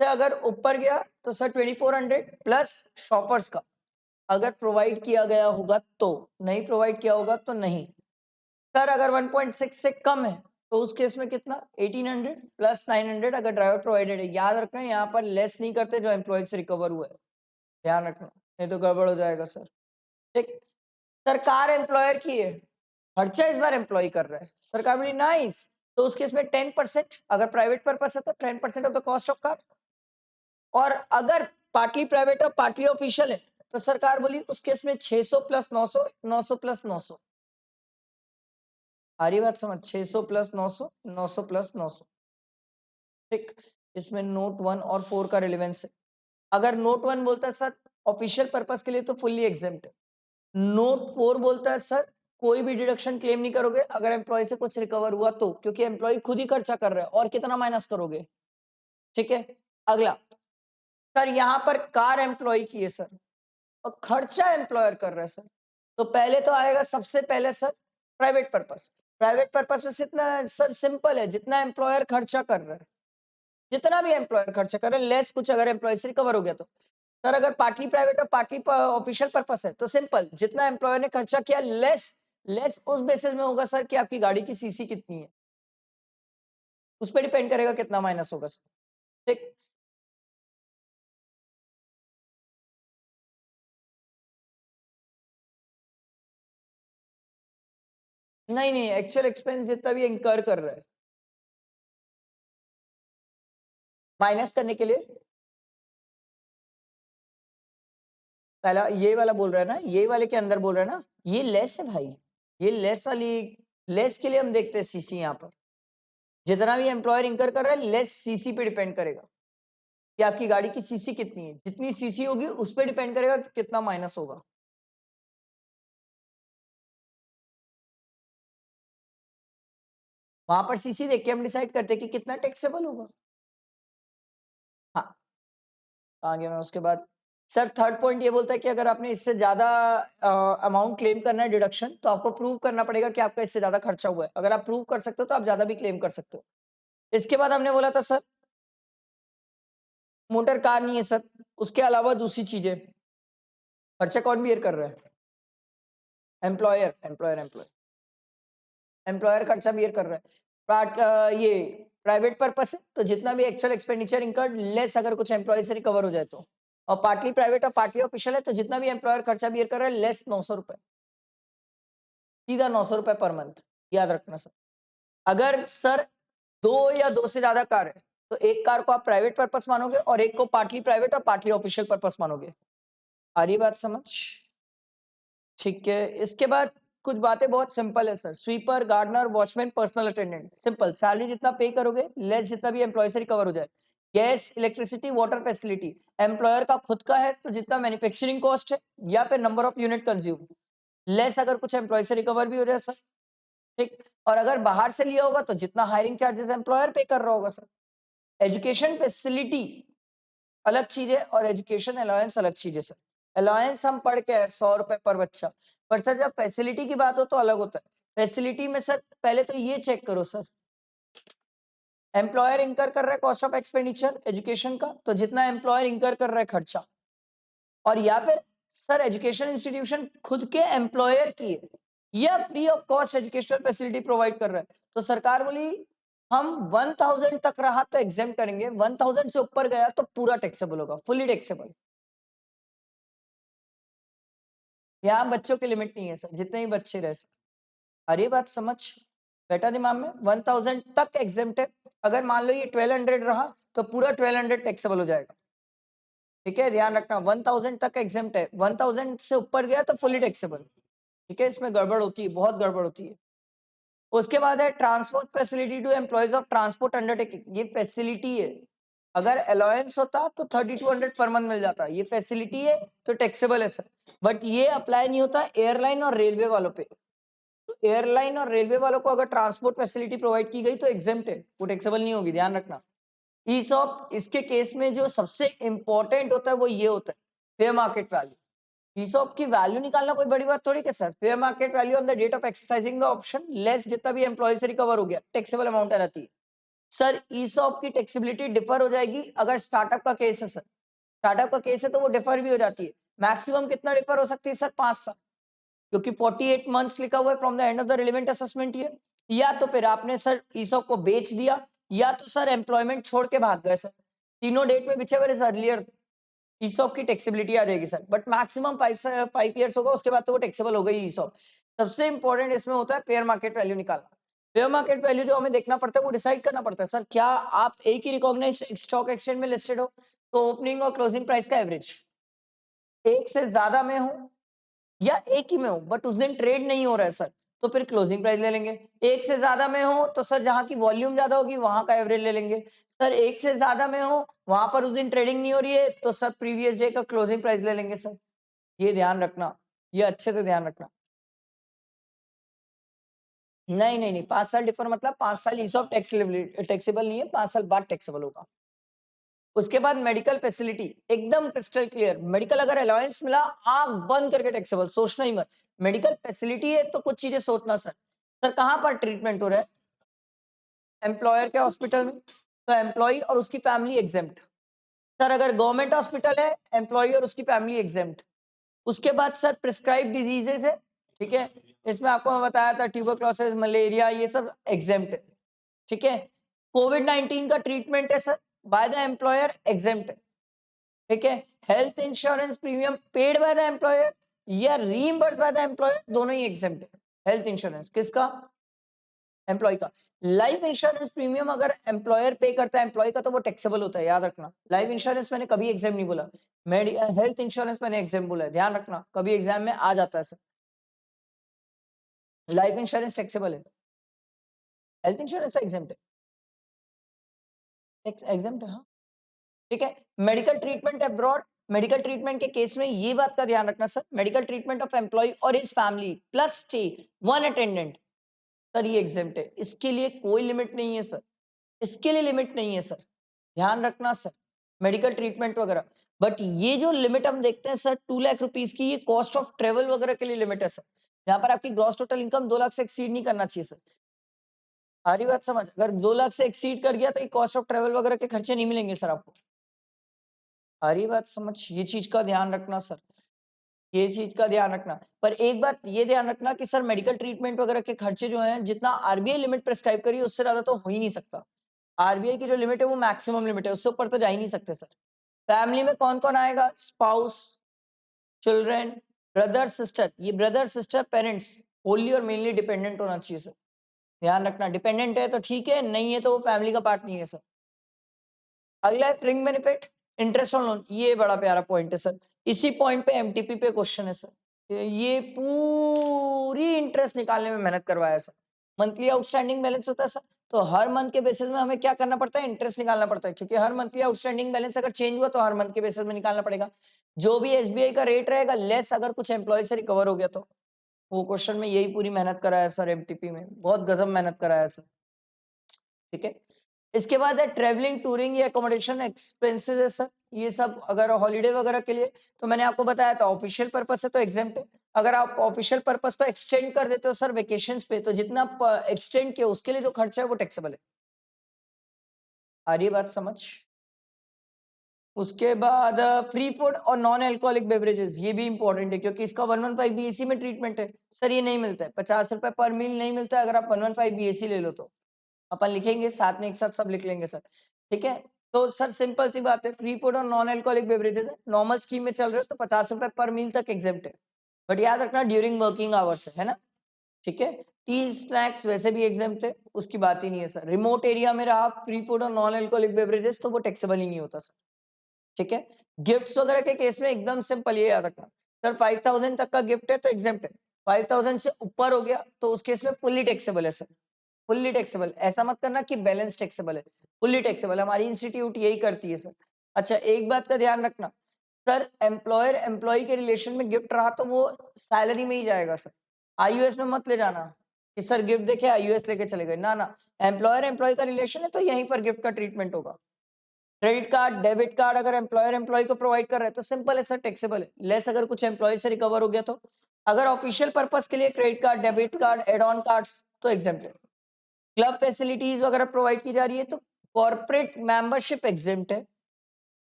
से अगर ऊपर गया तो सर 2400 प्लस शॉपर्स का, अगर प्रोवाइड किया गया होगा तो, नहीं प्रोवाइड किया होगा तो नहीं। सर अगर 1.6 से कम है तो उस केस में कितना, 1800 प्लस 900 अगर ड्राइवर प्रोवाइडेड है। याद रखें यहाँ पर लेस नहीं करते जो एम्प्लॉय से रिकवर हुआ है, ध्यान रखना, नहीं तो गड़बड़ हो जाएगा सर। ठीक, सरकार एम्प्लॉयर की है, खर्चा इस बार एम्प्लॉय कर रहा है, सरकार बोली नाइस, तो उस केस में 10%, अगर प्राइवेट पर्पस है तो 10% of the cost of car, और अगर पार्टली प्राइवेट और पार्टली ऑफिशियल है तो सरकार बोली उस केस में 600 प्लस 900, 900 प्लस 900। आ रही बात समझ, 600 प्लस 900, 900 प्लस 900। ठीक, इसमें नोट 1 और 4 का रिलेवेंस है। अगर नोट 1 बोलता है सर ऑफिशियल पर्पस के लिए तो फुल्ली एग्जेम्प्ट है, नोट 4 बोलता है सर कोई भी डिडक्शन क्लेम नहीं करोगे अगर एम्प्लॉय से कुछ रिकवर हुआ तो, क्योंकि एम्प्लॉय खुद ही खर्चा कर रहा है और कितना माइनस करोगे। ठीक है, अगला सर यहाँ पर कार एम्प्लॉय की है सर और खर्चा एम्प्लॉयर कर रहा है सर, तो पहले तो आएगा सबसे पहले sir private purpose. Private purpose में कितना सर, सिंपल है, जितना एम्प्लॉयर खर्चा कर रहा है, जितना भी एम्प्लॉयर खर्चा कर रहा है लेस कुछ अगर एम्प्लॉय से रिकवर हो गया तो। सर अगर पार्टली प्राइवेट और पार्टली ऑफिशियल पर्पस है तो सिंपल, जितना एम्प्लॉयर ने खर्चा किया लेस, लेस उस बेसिस में होगा सर कि आपकी गाड़ी की सीसी कितनी है, उस पर डिपेंड करेगा कितना माइनस होगा सर। ठीक, नहीं, नहीं, एक्चुअल एक्सपेंस जितना भी इंकर कर रहा है, माइनस करने के लिए पहला ये वाला बोल रहा है ना, ये वाले के अंदर बोल रहा है ना, ये लेस है भाई, ये लेस वाली, लेस के लिए हम देखते हैं सीसी यहाँ पर। जितना भी एम्प्लॉयर इंकर कर रहा है, लेस सीसी पे डिपेंड करेगा कि आपकी गाड़ी की सीसी कितनी है। जितनी सीसी होगी उस पर डिपेंड करेगा कि कितना माइनस होगा। वहां पर सीसी देख के हम डिसाइड करते हैं कि कितना टैक्सेबल होगा। हाँ, आगे मैं उसके बाद सर थर्ड पॉइंट ये बोलता है कि अगर आपने इससे ज्यादा अमाउंट क्लेम करना है डिडक्शन, तो आपको प्रूव करना पड़ेगा कि आपका इससे ज्यादा खर्चा हुआ है। अगर आप प्रूव कर सकते हो तो आप ज्यादा भी क्लेम कर सकते हो। इसके बाद हमने बोला था सर मोटर कार नहीं है सर, उसके अलावा दूसरी चीजें खर्चा कौन बियर कर रहा है? एम्प्लॉयर, एम्प्लॉयर, एम्प्लॉयर, एम्प्लॉयर खर्चा बियर कर रहा है। ये प्राइवेट पर्पस है तो जितना भी एक्चुअल एक्सपेंडिचर इंकर्ड लेस अगर कुछ एम्प्लॉय से रिकवर हो जाए तो, और पार्टली प्राइवेट और पार्टली ऑफिशियल है तो जितना भी एम्प्लॉयर खर्चा बियर कर रहा है लेस 900 रुपए, सीधा 900 रुपए पर मंथ। याद रखना सर। अगर सर दो या दो से ज्यादा कार है तो एक कार को आप प्राइवेट पर्पस मानोगे और एक को पार्टली प्राइवेट और पार्टली ऑफिशियल पर्पस मानोगे। आ रही बात समझ? ठीक है। इसके बाद कुछ बातें बहुत सिंपल है sir. Sweeper, gardener, watchman, personal attendant, simple. Salary जितना पे करोगे लेस जितना भी एम्प्लॉय से रिकवर हो जाए। Gas, electricity, water facility employer का खुद का है तो जितना मैन्युफैक्चरिंग कॉस्ट है या फिर number of unit consume less अगर कुछ एम्प्लॉय से रिकवर भी हो जाए सर। ठीक। और अगर बाहर से लिया होगा तो जितना हायरिंग चार्जेस एम्प्लॉयर पे कर रहा होगा सर। एजुकेशन फैसिलिटी अलग चीज है और एजुकेशन अलाउंस अलग चीज है सर। अलाउंस हम पढ़ के है 100 रुपए पर बच्चा, पर सर जब फैसिलिटी की बात हो तो अलग होता है। फैसिलिटी में सर पहले तो ये चेक करो सर, एम्प्लॉयर इंकर कर रहा है कॉस्ट ऑफ एक्सपेंडिचर एजुकेशन का तो जितना एम्प्लॉयर इंकर कर रहा है खर्चा, और या फिर सर एजुकेशन इंस्टीट्यूशन खुद के एम्प्लॉयर की है या free of cost educational facility provide कर रहा है तो सरकार बोली हम 1000 तक रहा तो एग्जाम करेंगे, 1000 से ऊपर गया तो पूरा टैक्सेबल होगा, फुली टैक्सेबल। यहाँ बच्चों की लिमिट नहीं है सर, जितने ही बच्चे रह सकते। अरे बात समझ बेटा दिमाग में, 1000 तक एग्जाम्प्ट है। अगर मान लो ये 1200 रहा तो पूरा 1200 टैक्सेबल हो जाएगा। ठीक है, ध्यान रखना 1000 तक एग्जाम्प्ट है, 1000 से ऊपर गया तो फुली टैक्सेबल। ठीक है, इसमें गड़बड़ होती है, बहुत गड़बड़ होती है। उसके बाद है transport facility to employees of transport undertaking, ये फैसिलिटी है। अगर अलाउंस होता तो 3200 पर मंथ मिल जाता, ये फैसिलिटी है तो टैक्सेबल है सर। बट ये अप्लाई नहीं होता एयरलाइन और रेलवे वालों पे। तो एयरलाइन और रेलवे वालों को अगर ट्रांसपोर्ट फैसिलिटी प्रोवाइड की गई तो एग्जेम्प्ट है, वो टैक्सेबल नहीं होगी, ध्यान रखना। ईसॉप इसके केस में जो सबसे इंपॉर्टेंट होता है वो ये होता है फेयर मार्केट वैल्यू। ईसॉप की वैल्यू निकालना कोई बड़ी बात थोड़ी है sir. Fair market value on the date of exercising the option less जितना भी एम्प्लॉय से रिकवर हो गया टैक्सेबल अमाउंट आ जाती है। सर ईसॉप की टैक्सेबिलिटी डिफर हो जाएगी अगर स्टार्टअप का केस है सर। स्टार्टअप का केस है तो वो डिफर भी हो जाती है। मैक्सिमम कितना डिफर हो सकती है सर? 5 साल, क्योंकि 48 मंथ्स लिखा हुआ है from the end of the relevant assessment year. या तो फिर आपने सर ईसॉप को बेच दिया या तो सर एम्प्लॉयमेंट छोड़ के भाग गए सर। तीनों डेट में विचेवर इज अर्लियर ईसॉप की टैक्सेबिलिटी आ जाएगी सर। बट मैक्सिमम 5 ईयर्स होगा, उसके बाद तो वो टैक्सेबल हो गई ईसॉप। सबसे इंपॉर्टेंट इसमें होता है फेयर मार्केट वैल्यू निकालना। फेयर मार्केट वैल्यू जो हमें देखना पड़ता है वो डिसाइड करना पड़ता है सर, क्या आप एक ही रिकॉग्नाइज्ड स्टॉक एक्सचेंज में लिस्टेड हो तो ओपनिंग और क्लोजिंग प्राइस का एवरेज, एक से ज्यादा में हो या एक ही में हो बट उस दिन ट्रेड नहीं हो रहा है सर तो फिर क्लोजिंग प्राइस ले लेंगे। एक से ज्यादा में हो तो सर जहां की वॉल्यूम ज्यादा होगी वहां का एवरेज ले लेंगे। सर एक से ज्यादा में हो वहां पर उस दिन ट्रेडिंग नहीं हो रही है तो सर प्रीवियस डे का क्लोजिंग प्राइस ले लेंगे सर। ये ध्यान रखना, ये अच्छे से ध्यान रखना। नहीं नहीं नहीं, 5 साल डिफर मतलब 5 साल ईसॉप टैक्सेबल नहीं है, 5 साल बाद टैक्सेबल होगा। उसके बाद मेडिकल फैसिलिटी एकदम क्रिस्टल क्लियर। मेडिकल अगर अलाउंस मिला आंख बंद करके टैक्सेबल, सोचना ही मत। मेडिकल फैसिलिटी है तो कुछ चीजें सोचना सर। सर कहां पर ट्रीटमेंट हो रहा है? एम्प्लॉयर के हॉस्पिटल में तो एम्प्लॉय और उसकी फैमिली एग्जेम्प्ट। सर अगर गवर्नमेंट हॉस्पिटल है एम्प्लॉय और उसकी फैमिली एग्जेम्प्ट। उसके बाद सर प्रिस्क्राइब डिजीजेस है। ठीक है, इसमें आपको मैं बताया था ट्यूबरक्लोसिस, मलेरिया, ये सब एग्जेम्प्ट है। ठीक है, कोविड-19 का ट्रीटमेंट है sir by the employer exempt है। ठीक है, health insurance premium paid by the employer या रीइंबर्स्ड बाय द एम्प्लॉयर दोनों ही एग्जेम्प्ट है। हेल्थ इंश्योरेंस किसका? एम्प्लॉय का। लाइफ इंश्योरेंस प्रीमियम अगर एम्प्लॉयर पे करता है एम्प्लॉय का तो वो टैक्सेबल होता है, याद रखना। लाइफ इंश्योरेंस मैंने कभी एग्जाम नहीं बोला, हेल्थ इंश्योरेंस मैंने एग्जाम बोला है, ध्यान रखना, कभी एग्जाम में आ जाता है सर। लाइफ इंश्योरेंस टैक्सेबल है, हेल्थ इंश्योरेंस तो एग्जाम है, एग्जाम है, हाँ ठीक है। Medical treatment abroad, medical treatment के केस में ये बात का ध्यान रखना sir, medical treatment of employee और his family plus stay one attendant, sir ये एग्जाम्प्ट है, इसके लिए कोई लिमिट नहीं है सर, इसके लिए लिमिट नहीं है सर, ध्यान रखना सर, मेडिकल ट्रीटमेंट वगैरह। बट ये जो लिमिट हम देखते हैं सर 2 लाख रुपीस की, ये कॉस्ट ऑफ ट्रेवल वगैरह के लिए लिमिट है सर, यहाँ पर आपकी ग्रॉस टोटल इनकम 2 लाख से एक्सीड नहीं करना चाहिए सर। सारी बात समझ, अगर 2 लाख से एक्सीड कर गया तो ये कॉस्ट ऑफ ट्रेवल वगैरह के खर्चे नहीं मिलेंगे सर आपको। सारी बात समझ, ये चीज का ध्यान रखना सर, ये चीज का ध्यान रखना। पर एक बात ये ध्यान रखना कि सर मेडिकल ट्रीटमेंट वगैरह के खर्चे जो हैं, जितना आरबीआई लिमिट प्रेस्क्राइब करी है उससे ज्यादा तो हो ही नहीं सकता। आरबीआई की जो लिमिट है वो मैक्सिमम लिमिट है, उससे ऊपर तो जा ही नहीं सकते सर। फैमिली में कौन कौन आएगा? स्पाउस, चिल्ड्रन, ब्रदर सिस्टर, ये ब्रदर सिस्टर पेरेंट्स ओनली और मेनली डिपेंडेंट होना चाहिए सर, ध्यान रखना। डिपेंडेंट है तो ठीक है, नहीं है तो वो फैमिली का पार्ट नहीं है सर। अगला है फ्रिंग बेनिफिट, इंटरेस्ट ऑन लोन, ये बड़ा प्यारा पॉइंट है सर, इसी पॉइंट पे एमटीपी पे क्वेश्चन है सर, ये पूरी इंटरेस्ट निकालने में मेहनत करवाया सर। मंथली आउटस्टैंडिंग बैलेंस होता है सर, तो हर मंथ के बेसिस में हमें क्या करना पड़ता है? इंटरेस्ट निकालना पड़ता है, क्योंकि हर मंथली आउटस्टैंडिंग बैलेंस अगर चेंज हुआ तो हर मंथ के बेसिस में निकालना पड़ेगा। जो भी एसबीआई का रेट रहेगा लेस अगर कुछ एम्प्लॉय से रिकवर हो गया तो। वो क्वेश्चन में यही पूरी मेहनत कराया सर, एमटीपी में बहुत गजब मेहनत कराया सर, ठीक है। इसके बाद है ट्रेवलिंग, टूरिंग या एकोमोडेशन एक्सपेंसेस है सर, ये सब अगर हॉलिडे वगैरह के लिए, तो मैंने आपको बताया था ऑफिशियल पर्पस है तो एग्जेम्प्ट है। अगर आप ऑफिशियल पर्पस पे एक्सटेंड कर देते हो सर वेकेशंस पे, तो जितना एक्सटेंड किया उसके लिए जो खर्चा है वो टैक्सेबल है। आ रही है बात समझ? उसके बाद फ्री फूड और नॉन अल्कोहलिक बेवरेजेस, ये भी इंपॉर्टेंट है क्योंकि इसका 115 बीएसई में ट्रीटमेंट है सर, ये नहीं मिलता है, 50 रुपए पर मील नहीं मिलता है अगर आप 115 बीएसई ले लो तो। अपन लिखेंगे साथ में, एक साथ सब लिख लेंगे सर, ठीक है। तो सर सिंपल सी बात है, फ्री फूड और नॉन अल्कोहलिक बेवरेजेस है, नॉर्मल स्कीम में चल रहे हो तो 50 रुपए पर मील तक एग्जेम्प्ट है, बट याद रखना ड्यूरिंग वर्किंग आवर्स है ना, ठीक है। टी स्नैक्स वैसे भी एग्जेम्प्ट है, उसकी बात ही नहीं है सर। रिमोट एरिया में रहा फ्री फूड और नॉन अल्कोहलिक बेवरेजेस तो वो टैक्सेबल ही नहीं होता सर, ठीक है। गिफ्ट्स वगैरह के केस में एकदम सिंपल, ये याद रखना सर, 5000 तक का गिफ्ट है तो एग्जेम्प्ट है, 5000 से ऊपर हो गया तो उस केस में फुल्ली टैक्सेबल है सर, फुल्ली टैक्सेबल। ऐसा मत करना कि बैलेंस टैक्सेबल है, फुल्ली टैक्सेबल, हमारी इंस्टीट्यूट यही करती है सर। अच्छा एक बात का ध्यान रखना सर, एम्प्लॉयर एम्प्लॉय के रिलेशन में गिफ्ट रहा तो वो सैलरी में ही जाएगा सर, आईयूएस में मत ले जाना कि सर गिफ्ट देखे आईयूएस लेके चले गए, ना ना, एम्प्लॉयर एम्प्लॉय का रिलेशन है तो यहीं पर गिफ्ट का ट्रीटमेंट होगा। क्रेडिट कार्ड, डेबिट कार्ड अगर एम्प्लॉयर एम्प्लॉय को प्रोवाइड कर रहा है तो सिंपल है सर, टैक्सेबल है, लेस अगर कुछ एम्प्लॉय से रिकवर हो गया तो। अगर ऑफिशियल पर्पस के लिए credit card, debit card, add on cards तो एग्जेम्प्ट है। क्लब फैसिलिटीज वगैरह प्रोवाइड की जा रही है तो कॉर्पोरेट मेंबरशिप एग्जेम्प्ट है,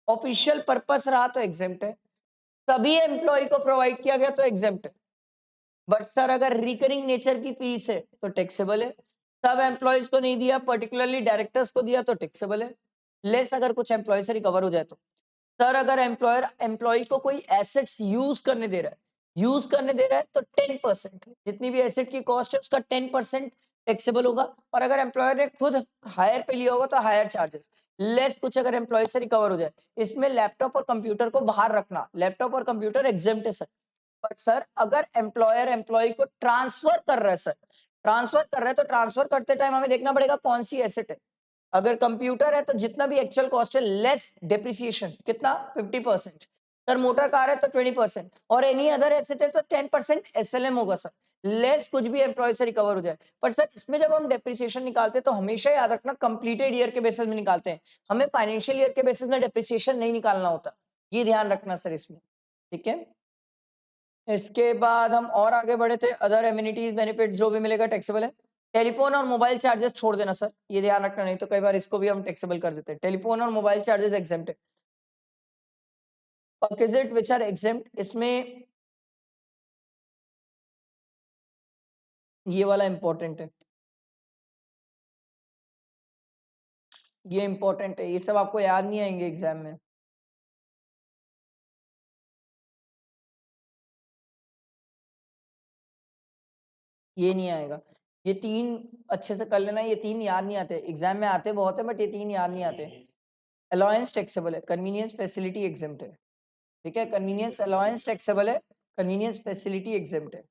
ऑफिशियल पर्पस रहा तो एग्जेम्प्ट है, सभी एम्प्लॉय को प्रोवाइड किया गया तो एग्जेम्प्ट है। बट सर अगर रिकरिंग नेचर की फीस है तो टैक्सेबल है, सब एम्प्लॉयज को नहीं दिया, पर्टिकुलरली डायरेक्टर्स को दिया तो टैक्सेबल है, लेस अगर कुछ एम्प्लॉय से रिकवर हो जाए तो। सर अगर एम्प्लॉयर एम्प्लॉय को कोई एसेट्स यूज करने दे रहा है, यूज करने दे रहा है तो 10%, जितनी भी एसेट की कॉस्ट है उसका 10% टैक्सेबल होगा, और अगर एम्प्लॉयर ने खुद हायर पे लिया होगा तो हायर चार्जेस, लेस कुछ अगर एम्प्लॉय से रिकवर हो जाए। इसमें लैपटॉप और कंप्यूटर को बाहर रखना, लैपटॉप और कंप्यूटर एग्जेम्प्ट है सर। बट सर अगर एम्प्लॉयर एम्प्लॉय को ट्रांसफर कर रहा है सर, ट्रांसफर कर रहा है तो ट्रांसफर करते टाइम हमें देखना पड़ेगा कौन सी एसेट है। अगर कंप्यूटर है तो जितना भी एक्चुअल कॉस्ट है लेस डेप्रिसिएशन, कितना? 50%। सर मोटर कार है तो 20%, और एनी अदर एसेट है तो 10% एसएलएम होगा सर, लेस कुछ भी एम्प्लॉय से रिकवर हो जाए। पर सर इसमें जब हम डेप्रिसिएशन निकालते हैं तो हमेशा याद रखना कंप्लीटेड ईयर के बेसिस में निकालते हैं, हमें फाइनेंशियल ईयर के बेसिस में डेप्रिसिएशन नहीं निकालना होता, ये ध्यान रखना सर इसमें, ठीक है। इसके बाद हम और आगे बढ़े थे, अदर एमिनिटीज बेनिफिट जो भी मिलेगा टैक्सेबल है। टेलीफोन और मोबाइल चार्जेस छोड़ देना सर, ये ध्यान रखना, नहीं तो कई बार इसको भी हम टैक्सेबल कर देते हैं। टेलीफोन और मोबाइल चार्जेस एग्जेम्प्ट है। परक्विजिट व्हिच आर एग्जेम्प्ट, इसमें ये वाला इंपॉर्टेंट है, ये इंपॉर्टेंट है, ये सब आपको याद नहीं आएंगे एग्जाम में। ये नहीं आएगा। ये 3 अच्छे से कर लेना, ये 3 याद नहीं आते, एग्जाम में आते बहुत है बट ये 3 याद नहीं आते। अलाउंस टैक्सेबल है, कन्वीनियंस फैसिलिटी एग्जेम्प्ट है, ठीक है। कन्वीनियंस अलाउंस टैक्सेबल है, कन्वीनियंस फैसिलिटी एग्जेम्प्ट है।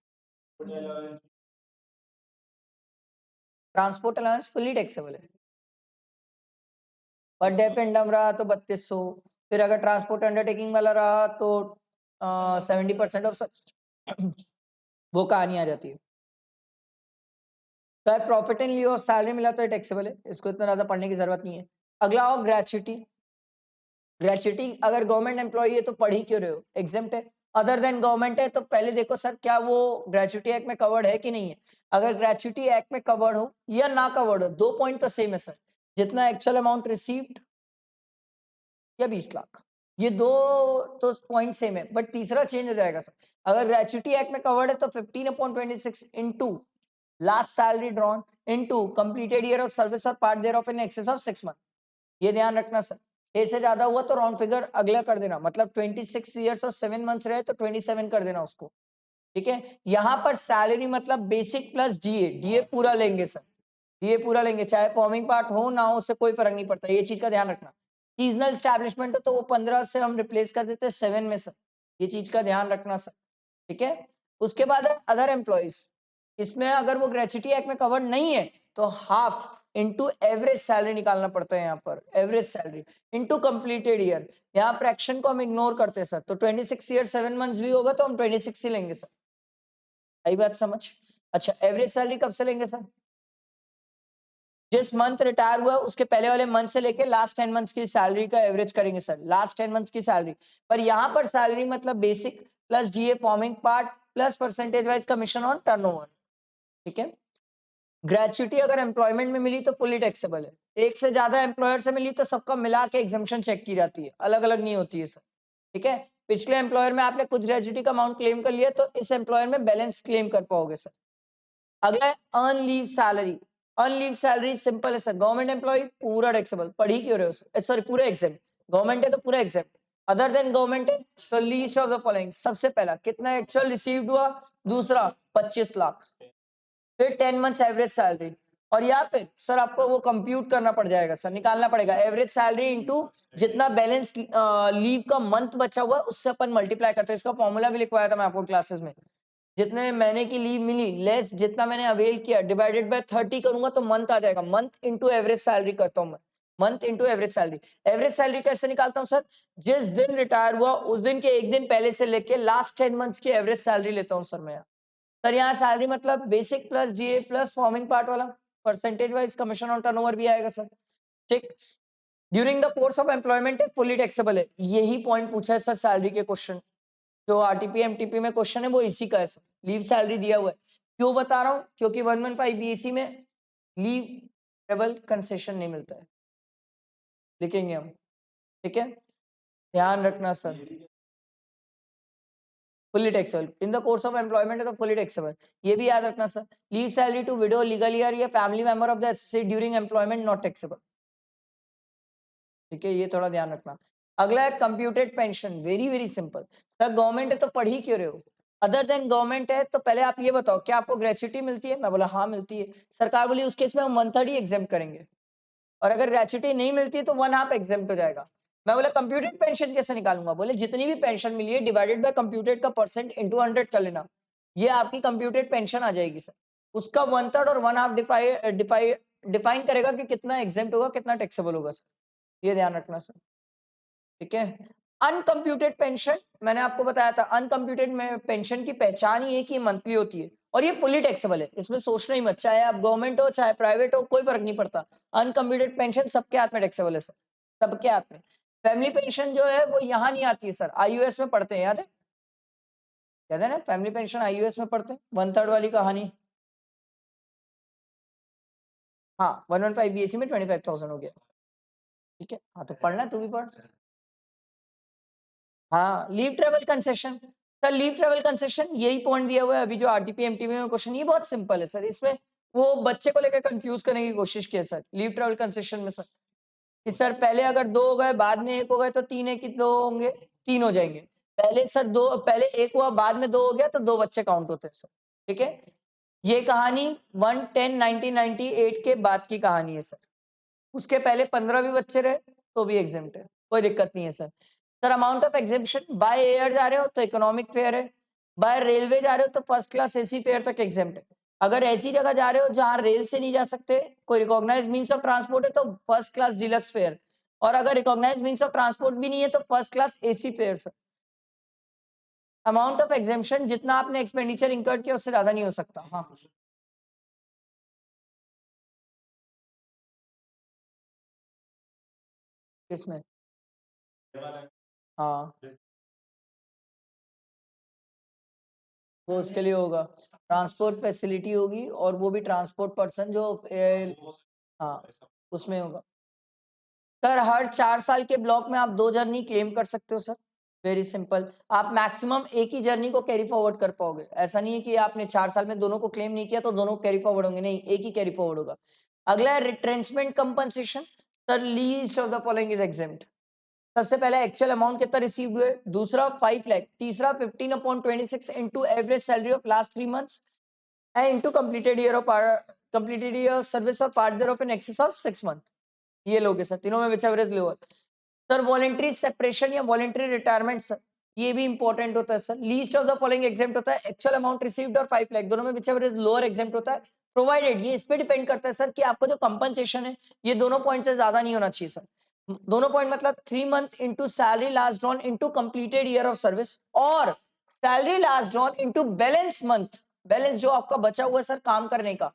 ट्रांसपोर्ट अलाउंस फुल्ली टैक्सेबल है। पर डे पे इनकम रहा तो 3200, फिर अगर ट्रांसपोर्ट अंडरटेकिंग वाला रहा तो 70% ऑफ सच वो कहानी आ जाती है। Sir profit and Leo salary मिला तो टैक्सेबल है, इसको इतना ज्यादा पढ़ने की जरूरत नहीं है। अगला हो ग्रेचुटी। ग्रेचुटी अगर गवर्नमेंट एम्प्लॉई है तो पढ़ ही क्यों रहे हो, एग्जेम्प्ट है। अदर देन गवर्नमेंट है तो पहले देखो सर क्या वो ग्रेचुटी एक्ट में कवर्ड है कि नहीं है। अगर ग्रेचुटी एक्ट में कवर्ड हो या ना कवर्ड हो, 2 पॉइंट तो सेम है सर, जितना एक्चुअल अमाउंट रिसीव्ड या 20 लाख, ये दो तो पॉइंट सेम है, बट तीसरा चेंज हो जाएगा सर। अगर ग्रेचुटी एक्ट में कवर्ड है तो 15/26 into last salary drawn into completed year of service और part thereof in excess of 6 month. ये ध्यान रखना सर, ए से ज्यादा हुआ तो राउंड फिगर अगला कर देना, मतलब 26 ईयर्स और 7 मंथ्स रहे तो 27 कर देना उसको, ठीक है। यहाँ पर सैलरी मतलब बेसिक प्लस डीए, डीए पूरा लेंगे सर, डीए पूरा लेंगे, चाहे फॉर्मिंग पार्ट हो ना हो, उससे कोई फर्क नहीं पड़ता, ये चीज का ध्यान रखना। सीजनल स्टैब्लिशमेंट हो तो वो 15 से हम रिप्लेस कर देते 7 में सर, ये चीज का ध्यान रखना सर, ठीक है। उसके बाद अदर एम्प्लॉइज, इसमें अगर वो ग्रेचुटी एक्ट में कवर्ड नहीं है तो हाफ इनटू एवरेज सैलरी निकालना पड़ता है, यहाँ पर average salary into completed year. यहाँ फ्रैक्शन को हम इग्नोर करते हैं सर, तो 26 ईयर 7 मंथ्स भी होगा तो हम 26 ही लेंगे सर, सही बात समझ। अच्छा एवरेज सैलरी कब से लेंगे सर, जिस मंथ रिटायर हुआ उसके पहले वाले मंथ से लेके लास्ट 10 मंथ्स की सैलरी का एवरेज करेंगे सर, लास्ट 10 मंथ्स की सैलरी। पर यहाँ पर सैलरी मतलब basic plus DA forming part plus percentage wise commission on turnover, ठीक है। ग्रेचुटी अगर एम्प्लॉयमेंट में मिली तो फुली टैक्सेबल है, एक से ज्यादा एम्प्लॉयर से मिली तो सबका मिला के एग्जम्पशन चेक की जाती है, अलग अलग नहीं होती है सर, ठीक है। पिछले एम्प्लॉयर में आपने कुछ ग्रेचुटी का अमाउंट क्लेम कर लिया तो इस एम्प्लॉयर में बैलेंस क्लेम कर पाओगे सर। अगला है earn leave salary. Earn leave salary simple है सर, गवर्नमेंट एम्प्लॉय पूरा टैक्सेबल, पढ़ी क्यों रहे हो सॉरी पूरा एग्जेम्प्ट, गवर्नमेंट है तो पूरा एग्जेम्प्ट, अदर देन गवर्नमेंट है तो लीस्ट ऑफ द फॉलोइंग, सबसे पहला कितना एक्चुअल रिसीव्ड हुआ, दूसरा 25 लाख, फिर 10 मंथ्स एवरेज सैलरी, और या फिर सर आपको वो कंप्यूट करना पड़ जाएगा सर, निकालना पड़ेगा एवरेज सैलरी इनटू जितना बैलेंस लीव का मंथ बचा हुआ उससे अपन मल्टीप्लाई करते हैं, इसका फॉर्मूला भी लिखवाया था मैं आपको क्लासेस में। जितने महीने की लीव मिली लेस जितना मैंने अवेल किया डिवाइडेड बाय 30 करूंगा तो मंथ आ जाएगा, मंथ इनटू एवरेज सैलरी करता हूं मैं, month into average salary. Average salary कैसे निकालता हूं सर, जिस दिन रिटायर हुआ उस दिन के एक दिन पहले से लेके लास्ट 10 मंथ्स की एवरेज सैलरी लेता हूं सर मैं। सर यहाँ सैलरी मतलब basic plus DA plus forming part वाला, percentage wise commission on turnover भी आएगा सर, ठीक। During the course of employment fully taxable है, यही पॉइंट पूछा है सर सैलरी के क्वेश्चन, जो आरटीपी एमटीपी में क्वेश्चन है वो इसी का है सर, लीव सैलरी दिया हुआ है। क्यों बता रहा हूँ, क्योंकि 115 बीएससी में लीव ट्रेवल कंसेशन नहीं मिलता है, लिखेंगे हम, ठीक है, ध्यान रखना sir. Fully taxable in the course of employment है तो फुली टैक्सेबल, ये भी याद रखना sir. Leave salary to widow legal heir या family member of the assessee during employment not taxable, ठीक है, ये थोड़ा ध्यान रखना। अगला है computed pension, very very simple sir, government है तो पढ़ ही क्यों रहे हो, अदर देन गवर्नमेंट है तो पहले आप ये बताओ क्या आपको ग्रेचुटी मिलती है, मैं बोला हाँ मिलती है, सरकार बोली उस केस में हम 1/3 ही एग्जाम करेंगे, और अगर ग्रेचुटी नहीं मिलती है तो 1/2 एग्जाम हो जाएगा। मैं बोला कंप्यूटेड पेंशन कैसे निकालूंगा, बोले जितनी भी पेंशन मिली है डिवाइडेड बाय कंप्यूटेड का परसेंट इनटू 100 कर लेना, ये आपकी कंप्यूटेड पेंशन आ जाएगी सर। उसका 1/3 और 1/2 डिफाइन करेगा कि कितना एग्जाम होगा कितना टैक्सेबल होगा सर, ये ध्यान रखना सर, ठीक है। अनकंप्यूटेड पेंशन मैंने आपको बताया था, अनकंप्यूटेड में पेंशन की पहचान ही है कि मंथली होती है और ये फुली टैक्सेबल है, इसमें सोचना ही मत, चाहे आप गवर्नमेंट हो चाहे प्राइवेट हो कोई फर्क नहीं पड़ता, अनकंप्यूटेड पेंशन सबके हाथ में टैक्सेबल है सर, सबके हाथ में। फैमिली पेंशन जो है वो यहाँ नहीं आती है सर, आईयूएस में पढ़ते हैं, याद है ना, फैमिली पेंशन आईयूएस में पढ़ते हैं, 1/3 वाली कहानी। हाँ 115 बीएससी में 25,000 हो गया, ठीक है, हाँ तो पढ़ना तू भी पढ़। हाँ leave travel concession, sir leave travel concession यही पॉइंट दिया हुआ है अभी जो आरटीपी एमटीपी में क्वेश्चन, ये बहुत सिंपल है सर, इसमें वो बच्चे को लेकर कंफ्यूज करने की कोशिश की है सर, लीव ट्रेवल कंसेशन में सर कि सर पहले अगर 2 हो गए बाद में 1 हो गए तो 3 है कि 2 होंगे, 3 हो जाएंगे, पहले सर 2 पहले 1 हुआ बाद में 2 हो गया तो 2 बच्चे काउंट होते हैं सर, ठीक है। ये कहानी 1/10/1998 के बाद की कहानी है सर। उसके पहले 15 भी बच्चे रहे तो भी एग्जेम्प्ट है, कोई दिक्कत नहीं है sir. Sir amount of exemption, by air जा रहे हो तो इकोनॉमिक फेयर है, बाय रेलवे जा रहे हो तो फर्स्ट क्लास एसी फेयर तक एग्जेम्प्ट है। अगर ऐसी जगह जा रहे हो जहां रेल से नहीं जा सकते, कोई रिकॉग्नाइज मीन्स ऑफ ट्रांसपोर्ट है तो फर्स्ट क्लास डिलक्स फेयर, और अगर रिकॉग्नाइज मीन्स ऑफ ट्रांसपोर्ट भी नहीं है तो first class AC fair sir. Amount of exemption जितना आपने एक्सपेंडिचर इंकर्ड किया उससे ज्यादा नहीं हो सकता। हाँ किसमें? हाँ वो उसके लिए होगा, ट्रांसपोर्ट फैसिलिटी होगी, और वो भी ट्रांसपोर्ट पर्सन जो हाँ उसमें होगा। सर हर 4 साल के ब्लॉक में आप 2 जर्नी क्लेम कर सकते हो सर। वेरी सिंपल, आप मैक्सिमम एक ही जर्नी को कैरी फॉरवर्ड कर पाओगे। ऐसा नहीं है कि आपने 4 साल में दोनों को क्लेम नहीं किया तो दोनों कैरी फॉरवर्ड होंगे, नहीं, एक ही कैरी फॉरवर्ड होगा। अगला है retrenchment compensation. Sir least of the following is exempt. सबसे पहले एक्चुअल अमाउंट कितना रिसीव हुए, दूसरा 5 लाख, तीसरा 15/26 into average salary of last 3 months and into completed year of service or part thereof in excess of 6 month। ये लोगे sir तीनों में which average lower. Sir voluntary separation या वॉलेंट्री रिटायरमेंट सर, ये भी इंपॉर्टेंट होता है sir. Least of the following exempt होता है, एक्चुअल अमाउंट रिसीव्ड और 5 लाख, दोनों में विच एवरेज लोअर एग्जेम्प्ट होता है, प्रोवाइडेड, ये इस पे डिपेंड करता है सर कि आपका जो कंपनसेशन है ये दोनों पॉइंट से ज्यादा नहीं होना चाहिए सर। दोनों पॉइंट मतलब 3 month into salary last drawn into completed year of service, और salary last drawn into balance month, balance जो आपका बचा हुआ है सर काम करने का।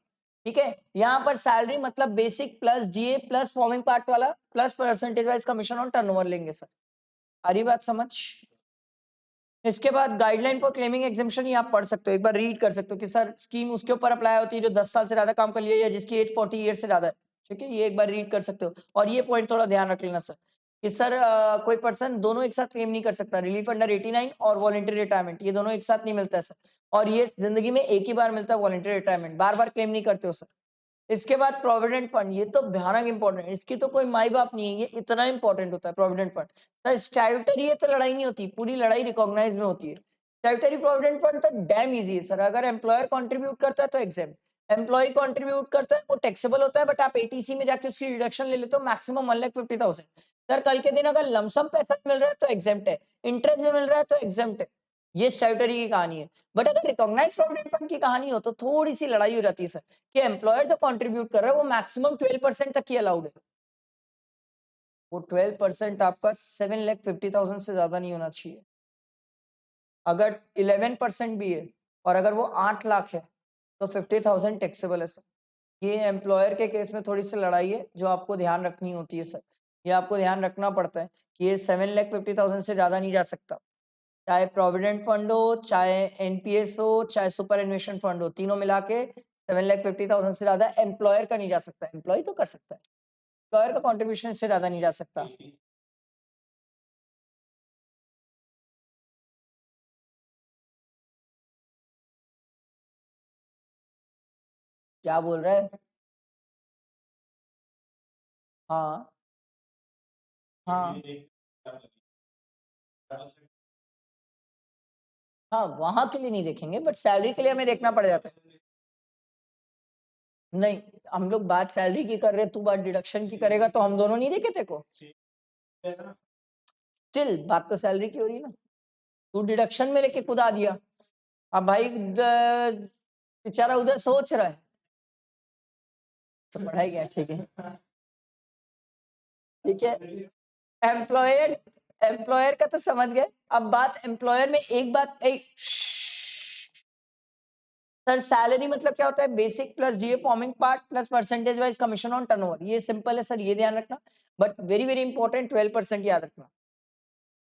ठीक है, यहाँ पर सैलरी मतलब basic plus DA plus forming part वाला plus percentage wise commission on turnover लेंगे सर। आ रही बात समझ? इसके बाद गाइडलाइन फॉर क्लेमिंग एग्जेम्पशन ये आप पढ़ सकते हो, एक बार रीड कर सकते हो कि सर स्कीम उसके ऊपर अप्लाई होती है जो 10 साल से ज्यादा काम कर लिया या जिसकी एज 40 ईयर से ज्यादा है। ठीक है, ये एक बार रीड कर सकते हो, और ये पॉइंट थोड़ा ध्यान रख लेना सर कि सर कोई पर्सन दोनों एक साथ क्लेम नहीं कर सकता, रिलीफ अंडर 89 और वॉलंटरी रिटायरमेंट ये दोनों एक साथ नहीं मिलता है सर, और ये जिंदगी में एक ही बार मिलता है वॉलंटरी रिटायरमेंट, बार बार क्लेम नहीं करते हो सर। इसके बाद प्रोविडेंट फंड, ये तो भयानक इंपॉर्टेंट है, इसकी तो कोई माई बाप नहीं है, ये इतना इंपॉर्टेंट होता है प्रोविडेंट फंड। तो स्टैट्यूटरी है तो लड़ाई नहीं होती, पूरी लड़ाई रिकॉग्नाइज में होती है। स्टैट्यूटरी प्रोविडेंट फंड तो डैम इजी है सर, अगर एम्प्लॉयर कंट्रीब्यूट करता है तो एग्जेम्प्ट, एम्प्लॉय कंट्रीब्यूट करता है वो टैक्सेबल होता है, बट आप एटीसी में जाके उसकी डिडक्शन ले लेते हो मैक्सिमम 1,50,000। सर कल के दिन अगर लमसम पैसा मिल रहा है तो एग्जेम्प्ट है, इंटरेस्ट में मिल रहा है तो एग्जेम्प्ट है। ये स्टैट्यूटरी की कहानी है। बट अगर रिकॉग्नाइज प्रोविडेंट फंड की कहानी हो तो थोड़ी सी लड़ाई हो जाती है सर कि एम्प्लॉयर जो कंट्रीब्यूट कर रहा है वो मैक्सिमम 12% तक ही अलाउड है, वो 12% आपका 7,50,000 से ज्यादा नहीं होना चाहिए। अगर 11% भी है और अगर वो 8 लाख है तो 50,000 टैक्सेबल है सर। ये एम्प्लॉयर के केस में थोड़ी सी लड़ाई है जो आपको ध्यान रखनी होती है सर, ये आपको ध्यान रखना पड़ता है कि ये 7,50,000 से ज्यादा नहीं जा सकता, चाहे प्रोविडेंट फंड हो, चाहे एनपीएस हो, चाहे सुपर एन्वेशन फंड हो, तीनों मिला के 7,50,000 से ज्यादा एम्प्लॉयर का नहीं जा सकता। एम्प्लॉय तो कर सकता है, एम्प्लॉयर का कॉन्ट्रीब्यूशन से ज्यादा नहीं जा सकता। क्या बोल रहा है? हाँ हाँ हाँ, वहां के लिए नहीं देखेंगे बट सैलरी के लिए हमें देखना पड़ जाता है। नहीं, हम लोग बात सैलरी की कर रहे हैं, तू बात डिडक्शन की करेगा तो हम दोनों नहीं देखे तेरे को। स्टिल बात तो सैलरी की हो रही है ना, तू डिडक्शन में लेके खुद आ दिया। अब भाई बेचारा उधर सोच रहा है, तो पढ़ाई क्या, ठीक है ठीक है। एम्प्लॉयर, एम्प्लॉयर का तो समझ गए। अब बात एम्प्लॉयर में एक बात सर सैलरी मतलब क्या होता है, basic plus DA forming part plus percentage wise commission on turnover, ये सिंपल है सर, ये ध्यान रखना। बट वेरी वेरी इंपॉर्टेंट 12% याद रखना।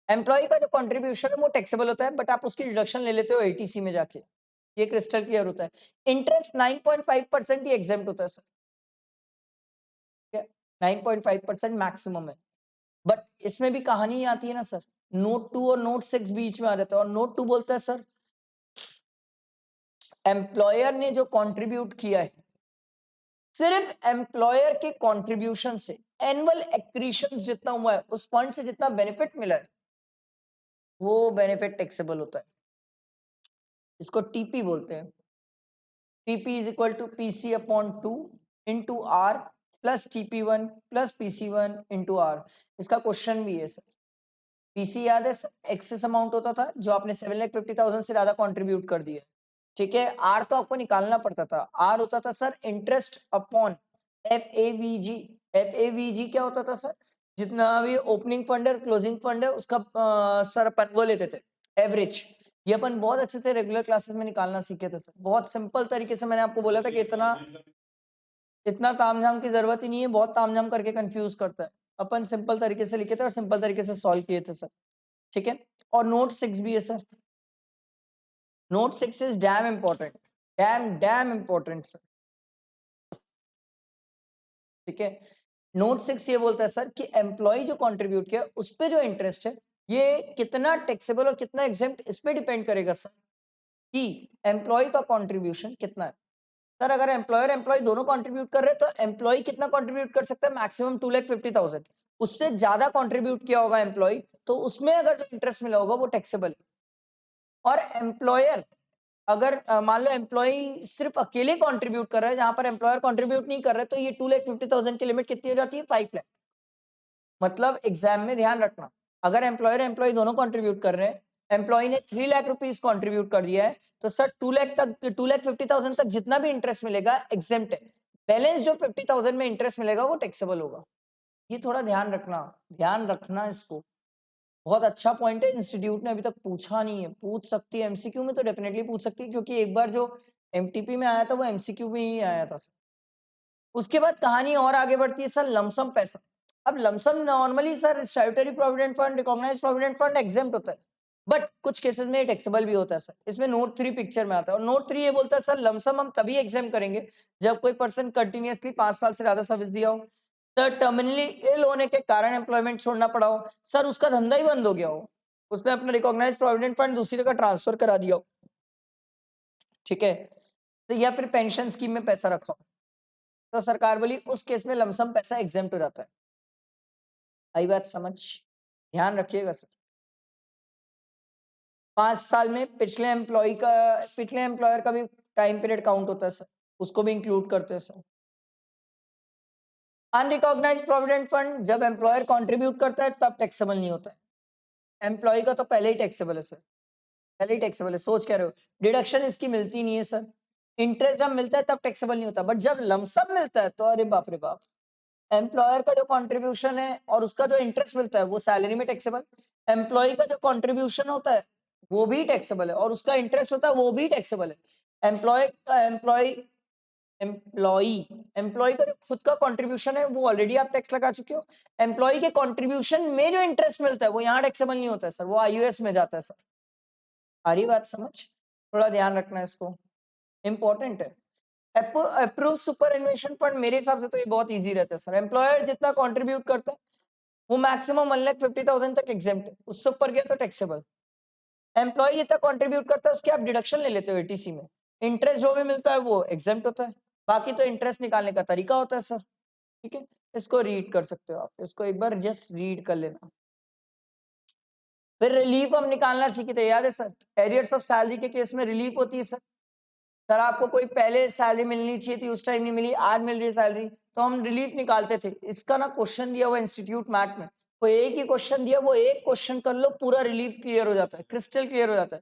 एम्प्लॉय का जो कंट्रीब्यूशन है वो टैक्सेबल होता है बट आप उसकी डिडक्शन ले लेते हो एटीसी में जाके, ये क्रिस्टल क्लियर होता है। इंटरेस्ट 9.5% ही एग्जेम्प्ट होता है सर, ठीक है, 9.5% मैक्सिमम है। बट इसमें भी कहानी आती है ना सर, नोट 2 और नोट 6 बीच में आ जाता है, और नोट 2 बोलता है सर एम्प्लॉयर ने जो कंट्रीब्यूट किया है, सिर्फ एम्प्लॉयर के कंट्रीब्यूशन से एनुअल एक्रीशन जितना हुआ है, उस फंड से जितना बेनिफिट मिला है वो बेनिफिट टैक्सेबल होता है, इसको टीपी बोलते हैं। TP is equal to PC upon 2 into R plus TP1 plus PC1 into R। इसका क्वेश्चन भी है सर। पीसी याद है एक्सेस अमाउंट होता था जो आपने 7,50,000 से ज्यादा कंट्रीब्यूट कर दिया, ठीक है। आर तो आपको निकालना पड़ता था, आर होता था sir interest upon FAVG। FAVG क्या होता था सर? जितना भी ओपनिंग फंड है क्लोजिंग फंड है उसका सर अपन वो लेते थे एवरेज। ये अपन बहुत अच्छे से रेगुलर क्लासेस में निकालना सीखे थे सर, बहुत सिंपल तरीके से। मैंने आपको बोला था कि इतना तामझाम की जरूरत ही नहीं है, बहुत तामझाम करके कंफ्यूज करता है। अपन सिंपल तरीके से लिखे थे और सिंपल तरीके से सॉल्व किए थे सर, ठीक है। और नोट 6 भी है sir. Note 6 is damn important, dam important sir, ठीक है। नोट 6 ये बोलता है सर कि एम्प्लॉय जो कंट्रीब्यूट किया उस पे जो इंटरेस्ट है ये कितना टैक्सेबल और कितना एग्जेम्प्ट, इस पे डिपेंड करेगा सर कि एम्प्लॉय का कंट्रीब्यूशन कितना है। सर अगर एम्प्लॉयर एम्प्लॉय दोनों कंट्रीब्यूट कर रहे हैं तो एम्प्लॉय कितना कंट्रीब्यूट कर सकता है? मैक्सिमम 2,50,000। उससे ज्यादा कंट्रीब्यूट किया होगा एम्प्लॉय तो उसमें अगर जो इंटरेस्ट मिला होगा वो टैक्सेबल है। और एम्प्लॉयर अगर मान लो एम्प्लॉय सिर्फ अकेले कंट्रीब्यूट कर रहा है, जहां पर एम्प्लॉयर कंट्रीब्यूट नहीं कर रहे, तो ये 2,50,000 की लिमिट कितनी हो जाती है? 5 लाख। मतलब एग्जाम में ध्यान रखना, अगर एम्प्लॉयर एम्प्लॉय दोनों कंट्रीब्यूट कर रहे हैं, एम्प्लॉय ने 3 लाख रुपीस कंट्रीब्यूट कर दिया है, तो सर 2 लाख तक 2,50,000 तक जितना भी इंटरेस्ट मिलेगा एग्जेम्प्ट है। बैलेंस जो 50,000 में इंटरेस्ट मिलेगा वो टैक्सेबल होगा। ये थोड़ा ध्यान रखना इसको। बहुत अच्छा पॉइंट है, इंस्टीट्यूट ने अभी तक पूछा नहीं है, पूछ सकती है एमसीक्यू में, तो डेफिनेटली पूछ सकती है, क्योंकि एक बार जो एमटीपी में आया था वो एमसीक्यू में ही आया था सर। उसके बाद कहानी और आगे बढ़ती है सर, लमसम पैसा। अब lump sum normally sir statutory provident fund, recognised provident fund exempt होता है, बट कुछ केसेस में टैक्सेबल भी होता है सर। इसमें नोट 3 पिक्चर में आता है, और नोट 3 ये बोलता है सर लमसम हम तभी एग्जाम करेंगे जब कोई पर्सन कंटिन्यूअसली 5 साल से ज्यादा सर्विस दिया हो, सर टर्मिनली इल होने के कारण एम्प्लॉयमेंट छोड़ना पड़ा हो, सर उसका धंधा ही बंद हो गया हो, उसने अपना रिकॉग्नाइज्ड प्रोविडेंट फंड दूसरी जगह ट्रांसफर करा दिया हो, ठीक है, तो या फिर पेंशन स्कीम में पैसा रखा हो, तो सरकार बोली उस केस में लमसम पैसा एग्जेम्प्ट हो जाता है। आई बात समझ? ध्यान रखिएगा सर। 5 साल में पिछले एम्प्लॉयर का भी टाइम पीरियड काउंट होता है सर, उसको भी इंक्लूड करते हैं सर। अनरिकॉग्नाइज्ड प्रोविडेंट फंड जब एम्प्लॉयर कंट्रीब्यूट करता है तब टैक्सेबल नहीं होता है। एम्प्लॉय का तो पहले ही टैक्सेबल है सर, पहले ही टैक्सेबल है, सोच कह रहे हो। डिडक्शन इसकी मिलती नहीं है सर। इंटरेस्ट जब मिलता है तब टैक्सेबल नहीं होता, बट जब लमसम मिलता है तो अरे बाप रे बाप, एम्प्लॉयर का जो कंट्रीब्यूशन है और उसका जो इंटरेस्ट मिलता है वो सैलरी में टैक्सेबल, एम्प्लॉय का जो कंट्रीब्यूशन होता है वो भी टैक्सेबल है और उसका इंटरेस्ट होता है वो भी टैक्सेबल है। एम्प्लॉय एम्प्लॉय का जो खुद का कंट्रीब्यूशन है वो ऑलरेडी आप टैक्स लगा चुके हो। एम्प्लॉय के कंट्रीब्यूशन में जो इंटरेस्ट मिलता है वो यहाँ टैक्सेबल नहीं होता है सर, वो आईयूएस में जाता है सर। आ रही बात समझ? थोड़ा ध्यान रखना है इसको, इंपॉर्टेंट है। अप्रूव सुपर एनुएशन फंड मेरे हिसाब से तो ये बहुत इजी रहता है सर। एम्प्लॉयर जितना कंट्रीब्यूट करता है वो मैक्सिमम 1,50,000 तक एग्जेम्प्ट है, उससे ऊपर गया तो टैक्सेबल। एम्प्लॉय जितना कंट्रीब्यूट करता है उसके आप डिडक्शन ले लेते हो एटीसी में, इंटरेस्ट जो भी मिलता है वो एग्जेम्प्ट होता है, बाकी तो इंटरेस्ट निकालने का तरीका होता है सर, ठीक है। इसको रीड कर सकते हो आप, इसको एक बार जस्ट रीड कर लेना। फिर रिलीफ हम निकालना सीखे थे, याद है सर? एरियर्स ऑफ सैलरी के केस में रिलीफ होती है सर। सर आपको कोई पहले सैलरी मिलनी चाहिए थी, उस टाइम नहीं मिली, आज मिल रही है सैलरी, तो हम रिलीफ निकालते थे। इसका ना क्वेश्चन दिया हुआ इंस्टीट्यूट मैट में, वो एक ही क्वेश्चन दिया, वो एक क्वेश्चन कर लो पूरा रिलीफ क्लियर हो जाता है, क्रिस्टल क्लियर हो जाता है।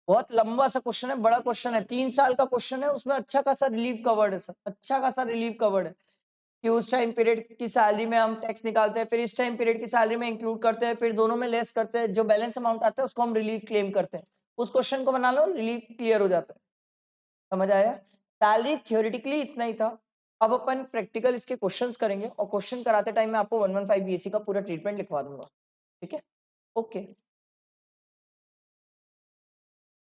बहुत लंबा सा क्वेश्चन है, बड़ा क्वेश्चन है, 3 साल का क्वेश्चन है, उसमें अच्छा खासा रिलीफ कवर्ड है सर, अच्छा खासा रिलीफ कवर्ड है कि उस टाइम पीरियड की सैलरी में हम टैक्स निकालते हैं, फिर इस टाइम पीरियड की सैलरी में इंक्लूड करते हैं, फिर दोनों में लेस करते हैं, जो बैलेंस अमाउंट आता है उसको हम रिलीफ क्लेम करते हैं। उस क्वेश्चन को बना लो, रिलीफ क्लियर हो जाता है। समझ आया? सैलरी थ्योरेटिकली इतना ही था। अब अपन प्रैक्टिकल इसके क्वेश्चंस करेंगे और क्वेश्चन कराते टाइम मैं आपको 115 बीएससी का पूरा ट्रीटमेंट लिखवा दूंगा, ठीक है? ओके।